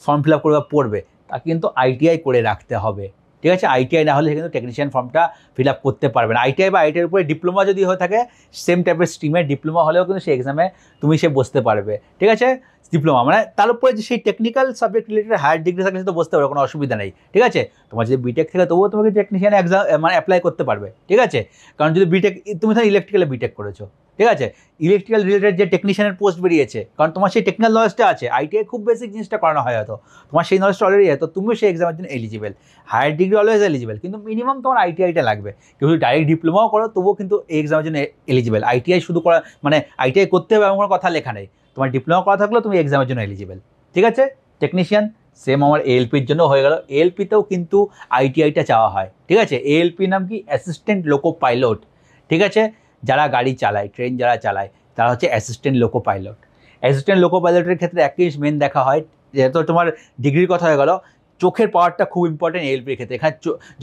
ফর্ম ফিল আপ করে পড়বে, তাকে কিন্তু আইটিআই করে রাখতে হবে, ঠিক আছে। আইটিআই না হলে সে কিন্তু টেকনিশিয়ান ফর্মটা ফিল আপ করতে পারবে না। আইটিআই বা আইটিআইয়ের উপরে ডিপ্লোমা যদি হয়ে থাকে, সেম টাইপের স্ট্রিমের ডিপ্লোমা হলেও কিন্তু সেই এক্সামে তুমি সে বসতে পারবে, ঠিক আছে। ডিপ্লোমা মানে তার উপরে যে সেই technical subject related higher degree থাকলে সে তো বসতে পারবে, কোনো অসুবিধা নেই, ঠিক আছে। তোমার যদি বিটেক থেকে তবুও তোমাকে টেকনিশিয়ান এক্সাম মানে অ্যাপ্লাই করতে পারবে, ঠিক আছে। কারণ যদি বিটেক, তুমি ধরো ইলেকট্রিক্যালে বিটেক করেছো, ঠিক আছে, ইলেকট্রিক্যাল রিলেটেড যে টেকনিশিয়ানের পোস্ট বেরিয়েছে, কারণ তোমার সেই টেকনিক্যাল নলেজটা আছে, আইটিআই খুব বেসিক জিনিসটা করানো হয় হয়তো, তোমার সেই নলেজটা অলরেডি আছে, তো তুমিও সেই এক্সামের জন্য eligible. Higher degree always eligible, কিন্তু মিনিমাম তোমার আইটিআইটা লাগবে। কেউ যদি ডাইরেক্ট ডিপ্লোমাও করো তবুও কিন্তু এই এক্সামের জন্য এলিজিবল। আইটিআই শুধু করা মানে আইটিআই করতে হবে এমন কোনো কথা লেখা নেই, তোমার ডিপ্লোমা করা থাকলেও তুমি এক্সামের জন্য এলিজিবল, ঠিক আছে। টেকনিশিয়ান সেম আমার এএলপির জন্য হয়ে গেল। এএলপিতেও কিন্তু আইটিআইটা চাওয়া হয়, ঠিক আছে। এএলপি নাম কি, অ্যাসিস্ট্যান্ট লোকো পাইলট, ঠিক আছে। যারা গাড়ি চালায়, ট্রেন যারা চালায়, তারা হচ্ছে assistant loco pilot. Assistant loco পাইলটের ক্ষেত্রে একটা জিনিস মেন দেখা হয়, যেহেতু তোমার ডিগ্রির কথা হয়ে গেল, চোখের পাওয়ারটা খুব ইম্পর্টেন্ট এএলপির ক্ষেত্রে। এখানে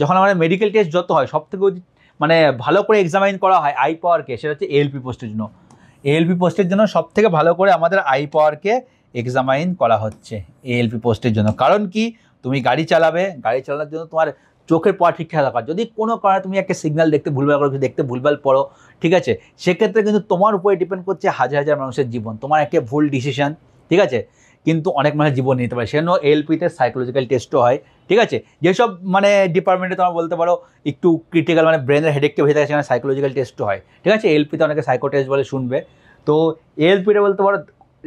যখন আমাদের মেডিকেল টেস্ট যত হয়, সব থেকে মানে ভালো করে এক্সামাইন করা হয় আই পাওয়ারকে, সেটা হচ্ছে এএলপি পোস্টের জন্য। এএলপি পোস্টের জন্য সব থেকে ভালো করে আমাদের আই পাওয়ারকে এক্সামাইন করা হচ্ছে এএলপি পোস্টের জন্য। কারণ কি, তুমি গাড়ি চালাবে, গাড়ি চালানোর জন্য তোমার চোখের পাওয়ার ঠিকঠাক দরকার। যদি কোনো কারণে তুমি একটা সিগন্যাল দেখতে ভুলভাল করো, দেখতে ভুলভাল পড়ো, ঠিক আছে, সেক্ষেত্রে কিন্তু তোমার উপরে ডিপেন্ড করছে হাজার হাজার মানুষের জীবন। তোমার একটা ভুল ডিসিশন, ঠিক আছে, কিন্তু অনেক মানুষের জীবন নিতে পারে। সেজন্য এএলপিতে সাইকোলজিক্যাল টেস্টও হয়, ঠিক আছে। যেসব মানে ডিপার্টমেন্টে তোমার বলতে পারো একটু ক্রিটিক্যাল, মানে ব্রেনের হেডেককে ভেতরে থাকে, সেখানে সাইকোলজিক্যাল টেস্টও হয়, ঠিক আছে। এএলপিতে অনেকে সাইকো টেস্ট বলে শুনবে। তো এএলপিটা বলতে পারো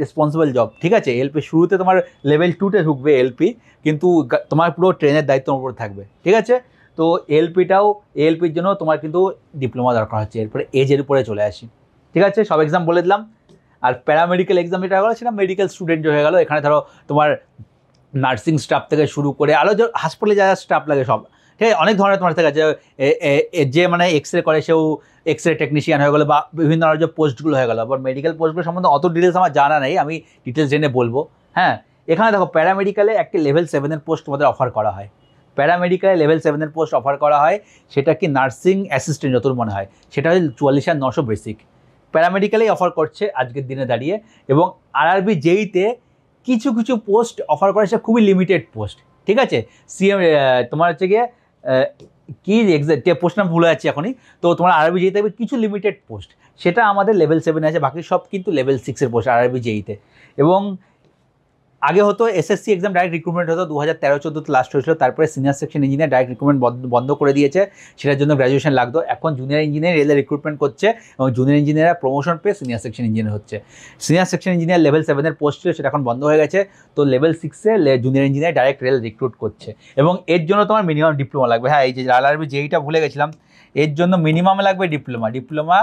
রেসপন্সিবল জব, ঠিক আছে। এএলপি শুরুতে তোমার লেভেল 2তে ঢুকবে এএলপি, কিন্তু তোমার পুরো ট্রেনের দায়িত্ব তোমার উপরে থাকবে, ঠিক আছে। তো এএলপির জন্য তোমার কিন্তু ডিপ্লোমা দরকার হচ্ছে। এরপরে এজের উপরে চলে আসি, ঠিক আছে। সব এক্সাম বলে দিলাম। আর প্যারামেডিক্যাল এক্সাম যেটা হলো সেটা মেডিকেল স্টুডেন্ট হয়ে গেলো। এখানে ধরো তোমার নার্সিং স্টাফ থেকে শুরু করে আরও যে হাসপাতালে যা স্টাফ লাগে সব, ঠিক আছে, অনেক ধরনের তোমার থেকে আছে। যে মানে এক্সরে করে সেও এক্সরে টেকনিশিয়ান হয়ে গেলো, বা বিভিন্ন ধরনের যে পোস্টগুলো হয়ে গেলো। আবার মেডিকেল পোস্টগুলো সম্বন্ধে অত ডিটেলস আমার জানা নেই, আমি ডিটেলস জেনে বলবো। হ্যাঁ, এখানে দেখো প্যারামেডিক্যালে একটি লেভেল 7-এর পোস্ট তোমাদের অফার করা হয়। প্যারামেডিক্যালে লেভেল 7-এর পোস্ট অফার করা হয়, সেটা কি নার্সিং অ্যাসিস্ট্যান্ট যত মনে হয়, সেটা হচ্ছে 44,900 বেসিক। প্যারামেডিক্যালেই অফার করছে আজকের দিনে দাঁড়িয়ে। এবং আরআরবি জেইতে কিছু কিছু পোস্ট অফার করে, সে খুবই লিমিটেড পোস্ট, ঠিক আছে। সিএম তোমার হচ্ছে গিয়ে কি এক্সাক্ট পোস্ট নাম ভুলে যাচ্ছে এখনই। তো তোমার আরআরবি জেইতে থাকবে কিছু লিমিটেড পোস্ট, সেটা আমাদের লেভেল 7-এ আছে, বাকি সব কিন্তু লেভেল 6-এর পোস্ট আরআরবি জেইতে। এবং আগে হতো এসএসসি এক্সাম ডাইরেক্ট রিক্রুটমেন্ট হতো, 2013-14 লাস্ট হয়েছিল। তারপরে senior section engineer direct recruitment বন্ধ করে দিয়েছে, সেটার জন্য গ্র্যাজুয়েশন লাগতো। এখন জুনিয়র ইঞ্জিনিয়ার রেলে রিক্রুটমেন্ট করছে, এবং জুনিয়র ইঞ্জিনিয়াররা প্রমোশন পেয়ে সিনিয়র সেকশন ইঞ্জিনিয়ার হচ্ছে। সিনিয়র সেকশন ইঞ্জিনিয়ার লেভেল 7-এর পোস্ট ছিল, সেটা এখন বন্ধ হয়ে গেছে। তো লেভেল 6-এ junior engineer direct rail recruit করছে, এবং এর জন্য তোমার মিনিমাম ডিপ্লোমা লাগবে। হ্যাঁ, এই যে আরআরবি জেইটা ভুলে গেছিলাম, এর জন্য মিনিমাম লাগবে ডিপ্লোমা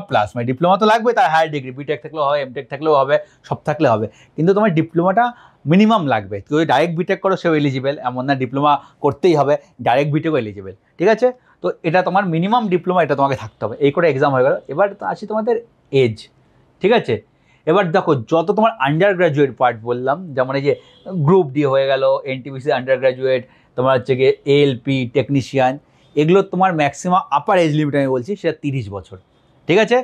প্লাস, মানে ডিপ্লোমা তো লাগবে, তার হায়ার ডিগ্রি, বিটেক থাকলেও হবে, এমটেক থাকলেও হবে, সব থাকলে হবে, কিন্তু তোমার ডিপ্লোমাটা মিনিমাম লাগবে। কেউ ডাইরেক্ট বিটেক করো সেও এলিজিবল, এমন না ডিপ্লোমা করতেই হবে, ডাইরেক্ট বিটেকও এলিজিবল, ঠিক আছে। তো এটা তোমার মিনিমাম ডিপ্লোমা এটা তোমাকে থাকতে হবে, এই করে এক্সাম হয়ে গেল। এবার আসি তোমাদের এজ, ঠিক আছে। এবার দেখো যত তোমার আন্ডার গ্র্যাজুয়েট পার্ট বললাম, যেমন এই যে গ্রুপ ডি হয়ে গেল, এনটিপিসি আন্ডার গ্র্যাজুয়েট, তোমার হচ্ছে গিয়ে এএলপি টেকনিশিয়ান, এগুলো তোমার ম্যাক্সিমাম আপার এজ লিমিট আমি বলছি সেটা 30 বছর, ঠিক আছে।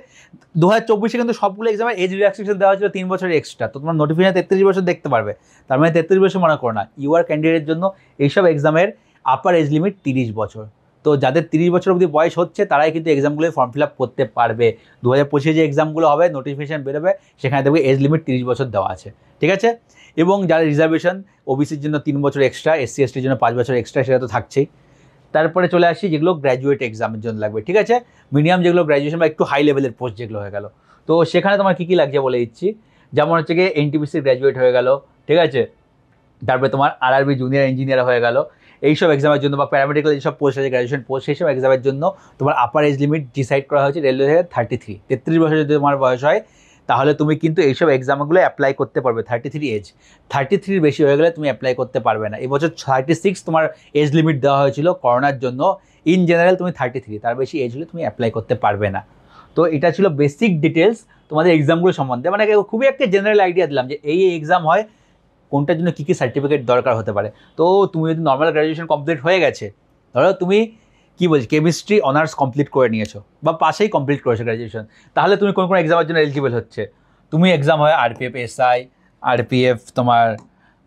2024 কিন্তু সবগুলো এক্সামে এজ রিল্যাক্সেশন দেওয়া হয়েছিল 3 বছর এক্সট্রা, তো তোমার নোটিফিকেশন 33 বছর দেখতে পারবে, তার মানে 33 বছর মনে করো না, ইউআর ক্যান্ডিডেটের জন্য এইসব এক্সামের আপার এজ লিমিট 30 বছর। তো যাদের 30 বছর অবধি বয়স হচ্ছে তারাই কিন্তু এক্সামগুলো ফর্ম ফিল আপ করতে পারবে। 2025 যে এক্সামগুলো হবে নোটিফিকেশন বেরোবে, সেখানে দেখবে এজ লিমিট 30 বছর দেওয়া আছে, ঠিক আছে। এবং যারা রিজার্ভেশন, ওবিসির জন্য 3 বছর এক্সট্রা, এসসি এসটির জন্য 5 বছর এক্সট্রা, সেটা তো থাকছেই। তারপরে চলে আসি যেগুলো গ্র্যাজুয়েট এক্সামের জন্য লাগবে, ঠিক আছে। মিনিমাম যেগুলো গ্র্যাজুয়েশন বা একটু হাই লেভেলের পোস্ট যেগুলো হয়ে গেল, তো সেখানে তোমার কী কী লাগছে বলে দিচ্ছি। যেমন হচ্ছে গিয়ে এনটিপিসি গ্র্যাজুয়েট হয়ে গেল, ঠিক আছে। তারপরে তোমার আরআরবি জুনিয়র ইঞ্জিনিয়ার হয়ে গেল, এইসব এক্সামের জন্য বা প্যারামেডিক্যাল যেসব পোস্ট আছে গ্র্যাজুয়েশন পোস্ট, সেই সব এক্সামের জন্য তোমার আপার এজ লিমিট ডিসাইড করা হয়েছে রেলওয়ে থেকে 33। 33 বছর যদি তোমার বয়স হয় তাহলে তুমি কিন্তু এইসব এক্সামগুলো অ্যাপ্লাই করতে পারবে। 33 এজ, 33 বেশি হয়ে গেলে তুমি অ্যাপ্লাই করতে পারবে না। এবছর 36 তোমার এজ লিমিট দেওয়া হয়েছিল করোনার জন্য। ইন জেনারেল তুমি 33, তার বেশি এজ হলে তুমি অ্যাপ্লাই করতে পারবে না। তো এটা ছিল বেসিক ডিটেলস তোমাদের এক্সামগুলো সম্বন্ধে, মানে খুবই একটা জেনারেল আইডিয়া দিলাম যে এই এক্সাম হয়, কোনটার জন্য কী কী সার্টিফিকেট দরকার হতে পারে। তো তুমি যদি নর্মাল গ্র্যাজুয়েশন কমপ্লিট হয়ে গেছে, ধরো তুমি কী বলছি কেমিস্ট্রি অনার্স কমপ্লিট করে নিয়েছো বা পাশেই কমপ্লিট করেছো গ্র্যাজুয়েশন, তাহলে তুমি কোন কোন এক্সামের জন্য এলিজিবল হচ্ছে। তুমি এক্সাম হয় আরপিএফ এসআই, আরপিএফ তোমার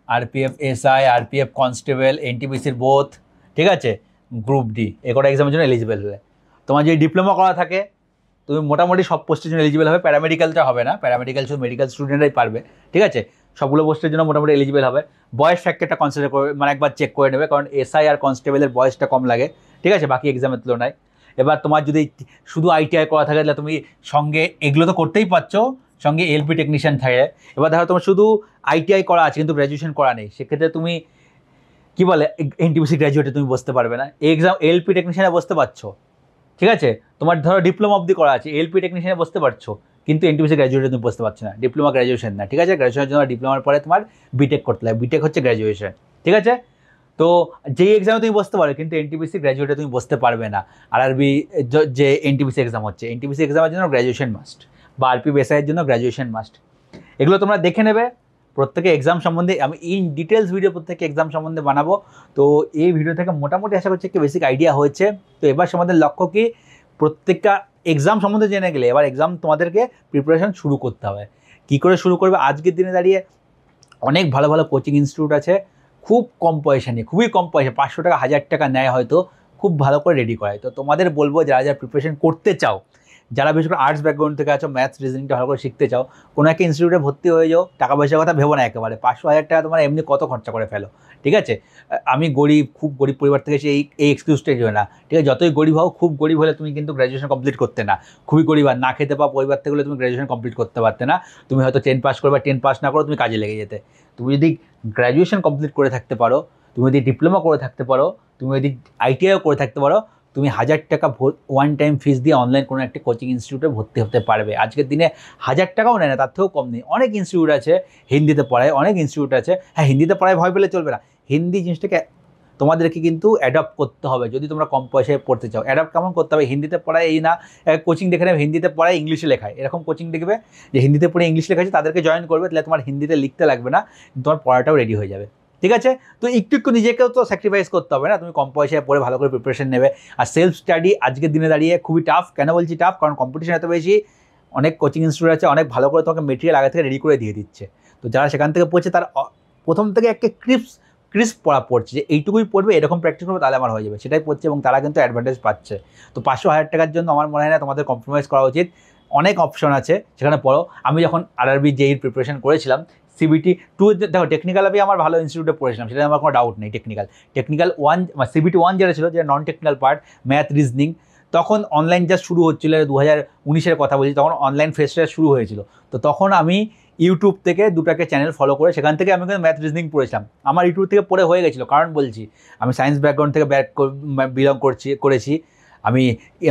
আরপিএফ এসআই, আরপিএফ কনস্টেবল, এনটিপিসির বোথ, ঠিক আছে, গ্রুপ ডি, এ কটা এক্সামের জন্য এলিজিবল হলে। তোমার যদি ডিপ্লোমা করা থাকে তুমি মোটামুটি সব পোস্টের জন্য এলিজিবল হবে, প্যারামেডিক্যালটা হবে না, প্যারামেডিক্যাল শুধু মেডিকেল স্টুডেন্টরাই পারবে, ঠিক আছে। সবগুলো পোস্টের জন্য মোটামুটি এলিজিবল হবে। বয়স ফ্যাক্টরটা কনসিডার করে মানে একবার চেক করে নেবে, কারণ এসআই আর কনস্টেবলের বয়সটা কম লাগে, ঠিক আছে, বাকি এক্সামের তুলনায়। এবার তোমার যদি শুধু আইটিআই করা থাকে তাহলে তুমি সঙ্গে এগুলো তো করতেই পারছো, সঙ্গে এলপি টেকনিশিয়ান থাকে। এবার ধরো তোমার শুধু আইটিআই করা আছে কিন্তু গ্র্যাজুয়েশন করা নেই, সেক্ষেত্রে তুমি কী বলে এনটিপিসি গ্র্যাজুয়েটে তুমি বসতে পারবে না, এই এক্সাম এলপি টেকনিশিয়ানে বসতে পারছো, ঠিক আছে। তোমার ধরো ডিপ্লোমা অবধি করা আছে, এলপি টেকনিশিয়ানে বসতে পারছো, কিন্তু এনটিপিসি গ্র্যাজুয়েটে তুমি বসতে পারছো না, ডিপ্লোমা গ্র্যাজুয়েশন না, ঠিক আছে। গ্র্যাজুয়েশনের জন্য ডিপ্লোমার পরে তোমার বিটেক করতে লাগে, বিটেক হচ্ছে গ্র্যাজুয়েশন, ঠিক আছে। তো যেই এক্সামে তুমি বসতে পারো কিন্তু এনটিপিসি গ্র্যাজুয়েটে তুমি বসতে পারবে না। আরআরবি যে এনটিপিসি এক্সাম হচ্ছে, এনটিপিসি এক্সামের জন্য গ্র্যাজুয়েশন মাস্ট, বা আরপি বেসআইয়ের জন্য গ্র্যাজুয়েশন মাস্ট। এগুলো তোমরা দেখে নেবে। প্রত্যেকে এক্সাম সম্বন্ধে আমি ইন ডিটেলস ভিডিও প্রত্যেকে এক্সাম সম্বন্ধে বানাবো। তো এই ভিডিও থেকে মোটামুটি আশা করছি একটু বেসিক আইডিয়া হয়েছে। তো এবার আমাদের লক্ষ্য কি, প্রত্যেকটা এক্সাম সম্বন্ধে জেনে গেলে এবার এক্সাম তোমাদেরকে প্রিপারেশন শুরু করতে হবে। কী করে শুরু করবে, আজকের দিনে দাঁড়িয়ে অনেক ভালো ভালো কোচিং ইনস্টিটিউট আছে, খুব কম পয়সা নিয়ে, খুবই কম পয়সা, 500 টাকা 1000 টাকা নেয় হয়তো, খুব ভালো করে রেডি করায়। তো তোমাদের বলবো যারা যারা প্রিপারেশন করতে চাও, যারা বিশেষ করে আর্টস ব্যাকগ্রাউন্ড থেকে আছো, ম্যাথস রিজনিংটা ভালো করে শিখতে চাও, কোনো একটা ইনস্টিটিউটে ভর্তি হয়ে যাও। টাকা পয়সার কথা ভেবো না একেবারে, 500-1000 টাকা তোমার এমনি কত খরচা করে ফেলো, ঠিক আছে। আমি গরিব, খুব গরিব পরিবার থেকে এসে এই এক্সকিউজটাই দিও না, ঠিক আছে। যতই গরিব হও, খুব গরিব হলে তুমি কিন্তু গ্র্যাজুয়েশন কমপ্লিট করতে না, খুবই গরিব আর না খেতে পাওয়া পরিবার থেকে হলে তুমি গ্র্যাজুয়েশন কমপ্লিট করতে পারতে না। তুমি হয়তো 10 পাস করবে, 10 পাস না করো তুমি কাজে লেগে যেতে। তুমি যদি গ্র্যাজুয়েশন কমপ্লিট করে থাকতে পারো, তুমি যদি ডিপ্লোমা করে থাকতে পারো, তুমি যদি আইটিআইও করে থাকতে পারো, তুমি 1000 টাকা ওয়ান টাইম ফিস দিয়ে অনলাইন কোনো একটা কোচিং ইনস্টিটিউটে ভর্তি হতে পারবে। আজকের দিনে 1000 টাকাও নেয় না, তার থেকেও কম নেই। অনেক ইনস্টিটিউট আছে হিন্দিতে পড়ায়, অনেক ইনস্টিটিউট আছে। হ্যাঁ, হিন্দিতে পড়ায় ভয় পেলে চলবে না, হিন্দি জিনিসটাকে তোমাদেরকে কিন্তু অ্যাডপ্ট করতে হবে যদি তোমরা কম পয়সায় পড়তে চাও। অ্যাডপ্ট কেমন করতে হবে, হিন্দিতে পড়ায় এই না কোচিং দেখে নেবে হিন্দিতে পড়ায় ইংলিশে লেখায়, এরকম কোচিং দেখবে যে হিন্দিতে পড়ে ইংলিশ লেখা আছে, তাদেরকে জয়েন করবে, তাহলে তোমার হিন্দিতে লিখতে লাগবে না, তোমার পড়াটাও রেডি হয়ে যাবে, ঠিক আছে। তো একটু নিজেকেও তো স্যাক্রিফাইস করতে হবে না, তুমি কম পয়সায় পড়ে ভালো করে প্রিপারেশন নেবে। আর সেলফ স্টাডি আজকের দিনে দাঁড়িয়ে খুবই টাফ। কেন বলছি টাফ, কারণ কম্পিটিশন এত বেশি, অনেক কোচিং ইনস্টিটিউট আছে অনেক ভালো করে তোমাকে মেটেরিয়াল আগে থেকে রেডি করে দিয়ে দিচ্ছে। তো যারা সেখান থেকে পড়ছে তার প্রথম থেকে একটা ক্রিস্প পড়া পড়ছে যে এইটুকুই পড়বে, এরকম প্র্যাকটিস করবে, তাহলে আমার হয়ে যাবে, সেটাই পড়ছে এবং তারা কিন্তু অ্যাডভান্টেজ পাচ্ছে। তো 500-1000 টাকার জন্য আমার মনে হয় না তোমাদের কম্প্রোমাইজ করা উচিত। অনেক অপশন আছে সেখানে পড়ো। আমি যখন আরআরবি জেইর প্রিপারেশন করেছিলাম, সিবিটি 2 দেখো টেকনিক্যাল আমি আমার ভালো ইনস্টিটিউটে পড়েছিলাম, সেটা আমার কোনো ডাউট নেই। টেকনিক্যাল 1 সিবিটি 1 যেটা ছিল, যেটা non technical part, math reasoning, তখন অনলাইন জাস্ট শুরু হচ্ছিল, 2019-এর কথা বলছি, তখন অনলাইন ফেস্টটা শুরু হয়েছিল। তো তখন আমি ইউটিউব থেকে দুটাকে চ্যানেল ফলো করে সেখান থেকে আমি কিন্তু ম্যাথ রিজনিং পড়েছিলাম। আমার ইউটিউব থেকে পড়ে হয়ে গেছিলো, কারণ বলছি আমি সায়েন্স ব্যাকগ্রাউন্ড থেকে বিলং করেছি। আমি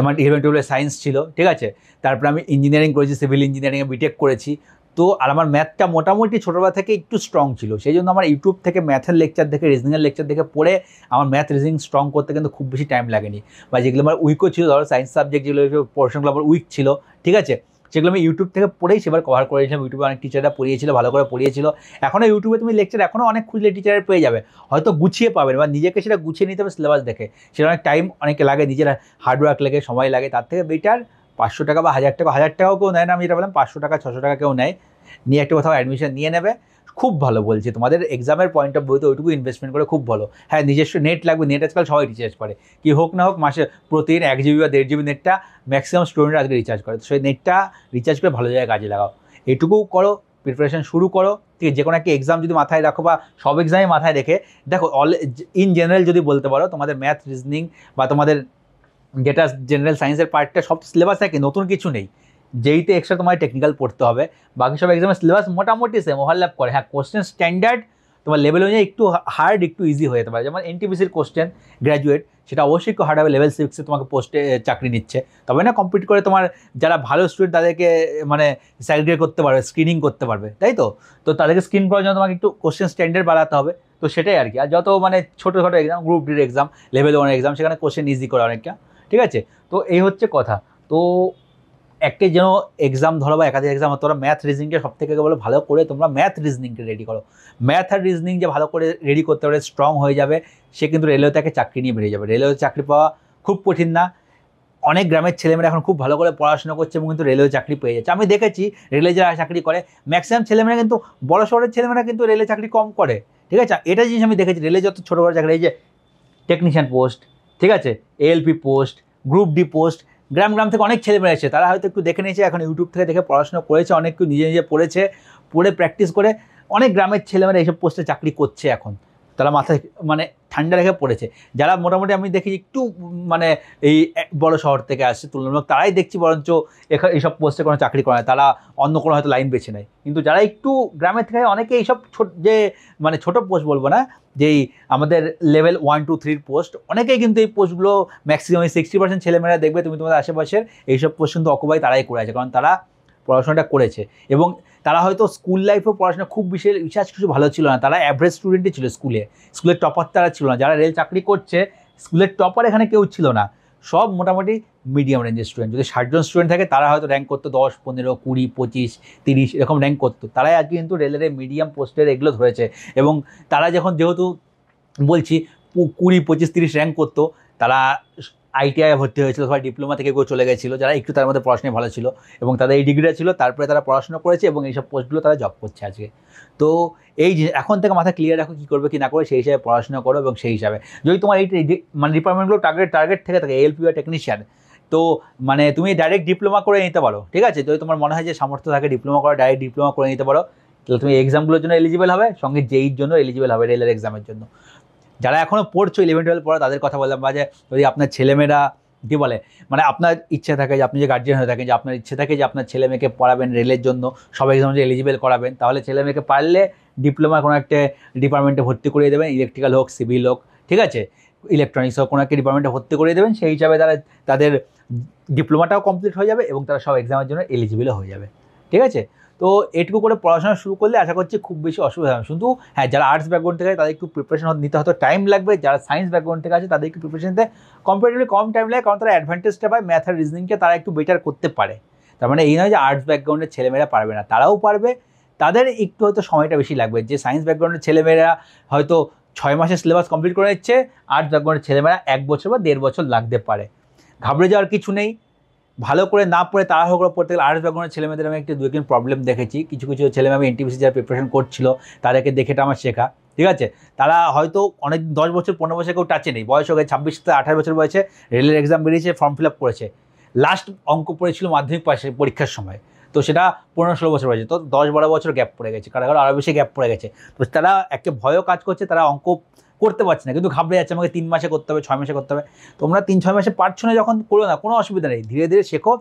আমার 11-12 সায়েন্স ছিল, ঠিক আছে। তারপরে আমি ইঞ্জিনিয়ারিং করেছি, সিভিল ইঞ্জিনিয়ারিংয়ে বিটেক করেছি। তো আর আমার ম্যাথটা মোটামুটি ছোটোবেলা থেকে একটু স্ট্রং ছিল, সেই জন্য আমার ইউটিউব থেকে ম্যাথের লেকচার দেখে, রিজনিংয়ের লেকচার দেখে পড়ে আমার ম্যাথ রিজনিং স্ট্রং করতে কিন্তু খুব বেশি টাইম লাগেনি। বা যেগুলো আমার উইকও ছিল, ধরো সায়েন্স সাবজেক্ট যেগুলো পোর্শনগুলো আমার উইক ছিল, ঠিক আছে, সেগুলো আমি ইউটিউব থেকে পড়েই সেবার কভার করেছিলাম। ইউটিউবে অনেক টিচাররা পড়িয়েছিল, ভালো করে পড়িয়েছিল। এখনও ইউটিউবে তুমি লেকচার এখনও অনেক খুঁজলে টিচারের পেয়ে যাবে, হয়তো গুছিয়ে পাবেন বা নিজেকে সেটা গুছিয়ে নিতে হবে সিলেবাস দেখে। সেটা অনেক টাইম অনেকে লাগে, নিজের হার্ডওয়ার্ক লাগে, সময় লাগে। তার থেকে বেটার 500 টাকা বা 1000 টাকা, 1000 টাকাও কেউ নেয় না, আমি যেটা বললাম 500 টাকা 600 টাকা কেউ নেয়, নিয়ে একটা কোথাও অ্যাডমিশন নিয়ে নেবে, খুব ভালো বলছি। তোমাদের এক্সামের পয়েন্ট অফ ভিউতে ওইটুকু ইনভেস্টমেন্ট করে খুব ভালো। হ্যাঁ, নিজস্ব নেট লাগবে, নেট আজকাল সবাই রিচার্জ করে, কি হোক না হোক মাসে প্রতিদিন 1 জিবি বা 1.5 জিবি নেটটা ম্যাক্সিমাম স্টুডেন্টরা আজকে রিচার্জ করে। তো সেই নেটটা রিচার্জ করে ভালো জায়গায় কাজে লাগাও, এটুকু করো, প্রিপারেশন শুরু করো। ঠিক আছে, যে কোনো একটা এক্সাম যদি মাথায় রাখো বা সব এক্সামই মাথায় রেখে দেখো, ইন জেনারেল যদি বলতে পারো, তোমাদের ম্যাথ রিজনিং বা তোমাদের যেটা জেনারেল সায়েন্সের পার্টটা সব সিলেবাস থাকে, নতুন কিছু নেই। যেইতে এক্সট্রা তোমার টেকনিক্যাল পড়তে হবে, বাকি সব এক্সামের সিলেবাস মোটামুটি সেম, ওভারল্যাপ করে। হ্যাঁ, কোশ্চেন স্ট্যান্ডার্ড তোমার লেভেল অনুযায়ী একটু হার্ড, একটু ইজি হয়ে যেতে পারে। যেমন এনটিপিসির কোশ্চেন গ্র্যাজুয়েট, সেটা অবশ্যই একটু হার্ড হবে। লেভেল 6-এ তোমাকে পোস্টে চাকরি নিচ্ছে, তবে না কমপ্লিট করে তোমার যারা ভালো স্টুডেন্ট তাদেরকে মানে স্যাগ্রিগেট করতে পারবে, স্ক্রিনিং করতে পারবে, তাই তো। তো তাদেরকে স্ক্রিন করার জন্য তোমাকে একটু কোশ্চেন স্ট্যান্ডার্ড বাড়াতে হবে। তো সেটাই আর কি। আর যত মানে ছোটো ছোটো এক্সাম, গ্রুপ ডির এক্সাম, লেভেল 1 এক্সাম, সেখানে কোশ্চেন ইজি করে অনেকটা, ঠিক আছে। তো এই হচ্ছে কথা। তো একটি যেন এক্সাম ধরো বা একাধিক এক্সাম, তোমরা ম্যাথ রিজনিংকে সব থেকে বলো ভালো করে তোমরা ম্যাথ রিজনিংকে রেডি করো। ম্যাথ আর রিজনিং যে ভালো করে রেডি করতে পারে, স্ট্রং হয়ে যাবে, সে কিন্তু রেলওয়েতে একটা চাকরি নিয়ে বেরিয়ে যাবে। রেলওয়ে চাকরি পাওয়া খুব কঠিন না। অনেক গ্রামের ছেলেমেয়েরা এখন খুব ভালো করে পড়াশোনা করছে এবং কিন্তু রেলওয়ে চাকরি পেয়ে যাচ্ছে। আমি দেখেছি রেলে যারা চাকরি করে ম্যাক্সিমাম ছেলেমেয়েরা কিন্তু, বড় শহরের ছেলেমেয়েরা কিন্তু রেলে চাকরি কম করে, ঠিক আছে। এটা জিনিস আমি দেখেছি, রেলে যত ছোটো বড়ো চাকরি, এই যে টেকনিশিয়ান পোস্ট, ঠিক আছে, ALP post, group D post, গ্রাম গ্রাম থেকে অনেক ছেলেমেয়েরা এসেছে, তারা হয়তো একটু দেখে নিয়েছে, এখন ইউটিউব থেকে দেখে পড়াশোনা করেছে, অনেক কেউ নিজে নিজে পড়েছে, পড়ে প্র্যাকটিস করে অনেক গ্রামের ছেলেমেয়েরা এইসব পোস্টে চাকরি করছে এখন। তারা মাথায় মানে ঠান্ডা রেখে পড়েছে। যারা মোটামুটি আমি দেখি একটু মানে এই বড় শহর থেকে আসছে তুলনামূলক, তারাই দেখছি বরঞ্চ এখানে এইসব পোস্টে কোনো চাকরি করে না, তারা অন্য কোনো হয়তো লাইন বেছে নেয়। কিন্তু যারা একটু গ্রামের থেকে, অনেকে এইসব যে মানে ছোটো পোস্ট বলবো না, যেই আমাদের লেভেল 1, 2, 3 পোস্ট, অনেকেই কিন্তু এই পোস্টগুলো ম্যাক্সিমাম 60% ছেলেমেয়েরা দেখবে তুমি তোমাদের আশেপাশের এইসব পোস্ট কিন্তু অকুপাই তারাই করে আছে, কারণ তারা পড়াশোনাটা করেছে। এবং তারা হয়তো স্কুল লাইফেও পড়াশোনা খুব বিশেষ কিছু ভালো ছিল না, তারা অ্যাভারেজ স্টুডেন্টই ছিল, স্কুলের টপার তারা ছিল না। যারা রেল চাকরি করছে, স্কুলের টপার এখানে কেউ ছিল না, সব মোটামুটি মিডিয়াম রেঞ্জের স্টুডেন্ট। যদি 60 জন স্টুডেন্ট থাকে, তারা হয়তো র্যাঙ্ক করতো 10, 15, 20, 25, 30 এরকম র্যাঙ্ক করতো। তারাই আজকে কিন্তু রেলের মিডিয়াম পোস্টের এগুলো ধরেছে। এবং তারা যখন যেহেতু বলছি 20, 25, 30 র্যাঙ্ক করতো, তারা আইটিআই ভর্তি হয়েছিল, সবাই ডিপ্লোমা থেকে কেউ চলে গেছিলো, যারা একটু তার মধ্যে পড়াশোনায় ভালো ছিল এবং তাদের এই ডিগ্রিটা ছিল, তারপরে তারা পড়াশোনা করেছে এবং এইসব পোস্টগুলো তারা জব করছে আজকে। তো এই যে এখন থেকে মাথা ক্লিয়ার রাখো কী করবে কী না করবে, সেই হিসাবে পড়াশোনা করো। এবং সেই হিসাবে যদি তোমার এই মানে ডিপার্টমেন্টগুলো টার্গেট থেকে থাকে, এএলপি বা টেকনিশিয়ান, তো মানে তুমি ডাইরেক্ট ডিপ্লোমা করে নিতে পারো, ঠিক আছে। যদি তোমার মনে হয় যে সামর্থ্য থাকে ডিপ্লোমা করা, ডাইরেক্ট ডিপ্লোমা করে নিতে পারো, তাহলে তুমি এক্সামগুলোর জন্য এলিজিবল হবে, সঙ্গে জেইর জন্য এলিজিবল হবে, রেলের এক্সামের জন্য। যারা এখনও পড়ছো 11, 12 পড়া, তাদের কথা বললাম। বা যে যদি আপনার ছেলেমেয়েরা কী বলে, মানে আপনার ইচ্ছে থাকে যে আপনি যে গার্জিয়ান হয়ে থাকেন, যে আপনার ইচ্ছে থাকে যে আপনার ছেলে মেয়েকে পড়াবেন রেলের জন্য, সব এক্সাম যে এলিজিবল করাবেন, তাহলে ছেলে মেয়েকে পারলে ডিপ্লোমা কোনো একটা ডিপার্টমেন্টে ভর্তি করিয়ে দেবেন, ইলেকট্রিক্যাল হোক, সিভিল হোক, ঠিক আছে, ইলেকট্রনিক্স হোক, কোনো একটা ডিপার্টমেন্টে ভর্তি করিয়ে দেবেন। সেই হিসাবে তাদের ডিপ্লোমাটাও কমপ্লিট হয়ে যাবে এবং তারা সব এক্সামের জন্য এলিজিবলও হয়ে যাবে, ঠিক আছে। তো এটুকু করে পড়াশোনা শুরু করলে আশা করছি খুব বেশি অসুবিধা হবে। শুধু হ্যাঁ, যারা আর্টস ব্যাকগ্রাউন্ড থেকে তাদের একটু প্রিপারেশন নিতে হয়তো টাইম লাগবে, যারা সায়েন্স ব্যাকগ্রাউন্ড থেকে আছে তাদের একটু প্রিপারেশন নিতে কম্পারেটিভলি কম টাইম লাগে, কারণ তারা অ্যাডভান্টেজটা পায়, ম্যাথ আর রিজনিংকে তারা একটু বেটার করতে পারে। তার মানে এই নয় যে আর্টস ব্যাকগ্রাউন্ডের ছেলেমেয়েরা পারবে না, তারাও পারবে, তাদের একটু হয়তো সময়টা বেশি লাগবে। যে সায়েন্স ব্যাকগ্রাউন্ডের ছেলেমেয়েরা হয়তো 6 মাসের সিলেবাস কমপ্লিট করে নিচ্ছে, আর্টস ব্যাকগ্রাউন্ডের ছেলেমেয়েরা 1 বছর বা 1.5 বছর লাগতে পারে। ঘাবড়ে যাওয়ার কিছু নেই, ভালো করে না পড়ে তাড়াহুড়ো করে পড়তে গেলে আর্টস ব্যাকগ্রাউন্ডের ছেলেমেয়েদের আমি একটু 2-3 প্রবলেম দেখেছি। কিছু ছেলেমেয়ে, আমি এনটিপিসি যারা প্রিপারেশন করছিল তাদেরকে দেখে এটা আমার শেখা, ঠিক আছে। তারা হয়তো অনেক 10 বছর 15 বছর কেউ টাচে নেই, বয়স হয়ে 26 থেকে 28 বছর বয়সে রেলের এক্সাম বেরিয়েছে, ফর্ম ফিল আপ করেছে, লাস্ট অঙ্ক পড়েছিল মাধ্যমিক পরীক্ষার সময়, তো সেটা 15-16 বছর বয়সে, তো 10-12 বছর গ্যাপ পড়ে গেছে, কারো আরও বেশি গ্যাপ পড়ে গেছে। তো তারা একটা ভয়ও কাজ করছে, তারা অঙ্ক করতে পারছে না, কিন্তু ঘাবড়ে যাচ্ছে আমাকে 3 মাসে করতে হবে, 6 মাসে করতে হবে। তোমরা 3-6 মাসে পারছো না যখন, করো না, কোনো অসুবিধা নেই, ধীরে ধীরে শেখো,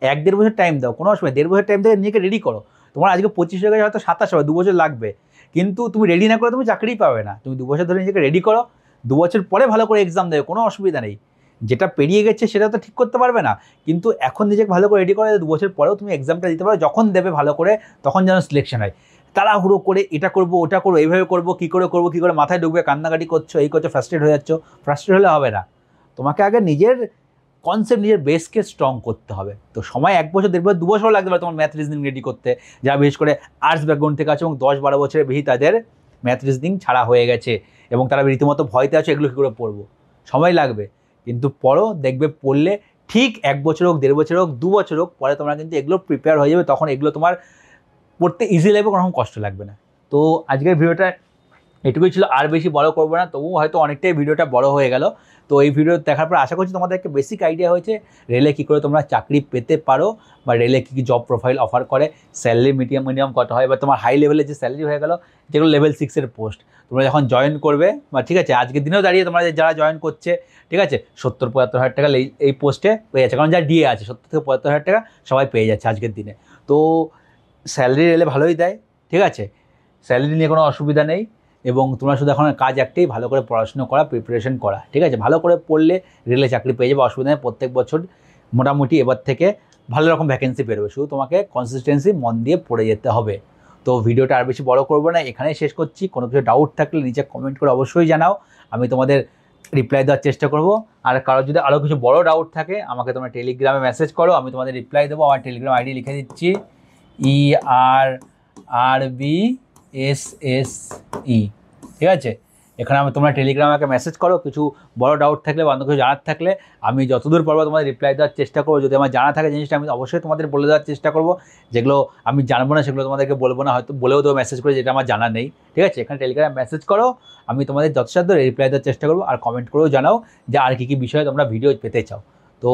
1-1.5 বছর টাইম দাও, কোনো অসুবিধা, 1.5 বছর টাইম থেকে নিজেকে রেডি করো। তোমার আজকে 25 হয়ে গেছে, হয়তো 27 হবে, 2 বছর লাগবে, কিন্তু তুমি রেডি না করে তুমি চাকরিই পাবে না। তুমি 2 বছর ধরে নিজেকে রেডি করো, 2 বছর পরে ভালো করে এক্সাম দেবে, কোনো অসুবিধা নেই। যেটা পেরিয়ে গেছে সেটা তো ঠিক করতে পারবে না, কিন্তু এখন নিজেকে ভালো করে রেডি করে 2 বছর পরেও তুমি এক্সামটা দিতে পারো, যখন দেবে ভালো করে তখন যেন সিলেকশন হয়। তাড়াহুড়ো করে এটা করবো ওটা করবো এইভাবে করবো কী করে মাথায় ঢুকবে, কান্নাকাটি করছো এই করছো, ফ্রাস্ট্রেট হয়ে যাচ্ছ, ফ্রাস্ট্রেট হলে হবে না। তোমাকে আগে নিজের কনসেপ্ট নিজের বেসকে স্ট্রং করতে হবে। তো সময় 1 বছর 1.5 বছর 2 বছরও লাগতে পারে তোমার ম্যাথ রিজনিং রেডি করতে, যারা বিশেষ করে আর্টস ব্যাকগ্রাউন্ড থেকে আছে এবং 10-12 বছরের বেশি তাদের ম্যাথ রিজনিং ছাড়া হয়ে গেছে এবং তারা রীতিমতো ভয়তে আছে এগুলো কী করে পড়বো। সময় লাগবে, কিন্তু পড়ো, দেখবে পড়লে ঠিক 1 বছর হোক 1.5 বছর হোক 2 বছর হোক পরে তোমরা কিন্তু এগুলো প্রিপেয়ার হয়ে যাবে, তখন এগুলো তোমার পড়তে ইজি লাগবে, কোনো রকম কষ্ট লাগবে না। তো আজকের ভিডিওটা এটুকুই ছিল, আর বেশি বড় করবো না, তবুও হয়তো অনেকটাই ভিডিওটা বড় হয়ে গেল। তো এই ভিডিও দেখার পর আশা করছি তোমাদের একটা বেসিক আইডিয়া হয়েছে রেলে কী করে তোমরা চাকরি পেতে পারো, বা রেলে কী কী জব প্রোফাইল অফার করে, স্যালারি মিনিমাম কত হয়, বা তোমার হাই লেভেলের যে স্যালারি হয়ে গেল যেগুলো লেভেল 6-এর পোস্ট তোমরা যখন জয়েন করবে, বা ঠিক আছে আজকের দিনেও দাঁড়িয়ে তোমরা যারা জয়েন করছে, ঠিক আছে 70-75 হাজার টাকা এই পোস্টে পেয়ে যাচ্ছে, কারণ যারা ডিএ আছে 70-75 হাজার টাকা সবাই পেয়ে যাচ্ছে আজকের দিনে। তো স্যালারি রেলে ভালোই দেয়, ঠিক আছে, স্যালারি নিয়ে কোনো অসুবিধা নেই, এবং তোমরা শুধু এখন কাজ একটাই, ভালো করে পড়াশুনো করা, প্রিপারেশন করা, ঠিক আছে, ভালো করে পড়লে রেলে চাকরি পেয়ে যাবে, অসুবিধা নেই। প্রত্যেক বছর মোটামুটি এবার থেকে ভালো রকম ভ্যাকেন্সি বেরোবে, শুধু তোমাকে কনসিস্টেন্সি মন দিয়ে পড়ে যেতে হবে। তো ভিডিওটা আর বেশি বড় করবো না, এখানেই শেষ করছি। কোনো কিছু ডাউট থাকলে নিচে কমেন্ট করে অবশ্যই জানাও, আমি তোমাদের রিপ্লাই দেওয়ার চেষ্টা করব। আর কারো যদি আরও কিছু বড় ডাউট থাকে আমাকে তোমরা টেলিগ্রামে মেসেজ করো, আমি তোমাদের রিপ্লাই দেবো। আমার টেলিগ্রাম আইডি লিখে দিচ্ছি, ERRBSSE, ঠিক আছে। এখানে তোমরা টেলিগ্রামে আমাকে মেসেজ করো, কিছু বড় ডাউট থাকলে বা অন্য কিছু জানার থাকলে আমি যতদূর পারবো তোমাদের রিপ্লাই দেওয়ার চেষ্টা করবো। যদি আমার জানা থাকে জিনিসটা আমি অবশ্যই তোমাদের বলে দেওয়ার চেষ্টা করবো, যেগুলো আমি জানবো না সেগুলো তোমাদেরকে বলবো না, হয়তো বলেও দেবো মেসেজ করে যেটা আমার জানা নেই, ঠিক আছে। এখানে টেলিগ্রামে মেসেজ করো, আমি তোমাদের যথাসাধ্য রিপ্লাই দেওয়ার চেষ্টা করবো, আর কমেন্ট করেও জানাও যে আর কী কী বিষয়ে তোমরা ভিডিও পেতে চাও। তো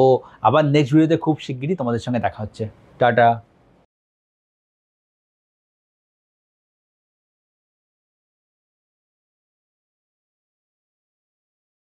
আবার নেক্সট ভিডিওতে খুব শিগগিরই তোমাদের সঙ্গে দেখা হচ্ছে। টাটা।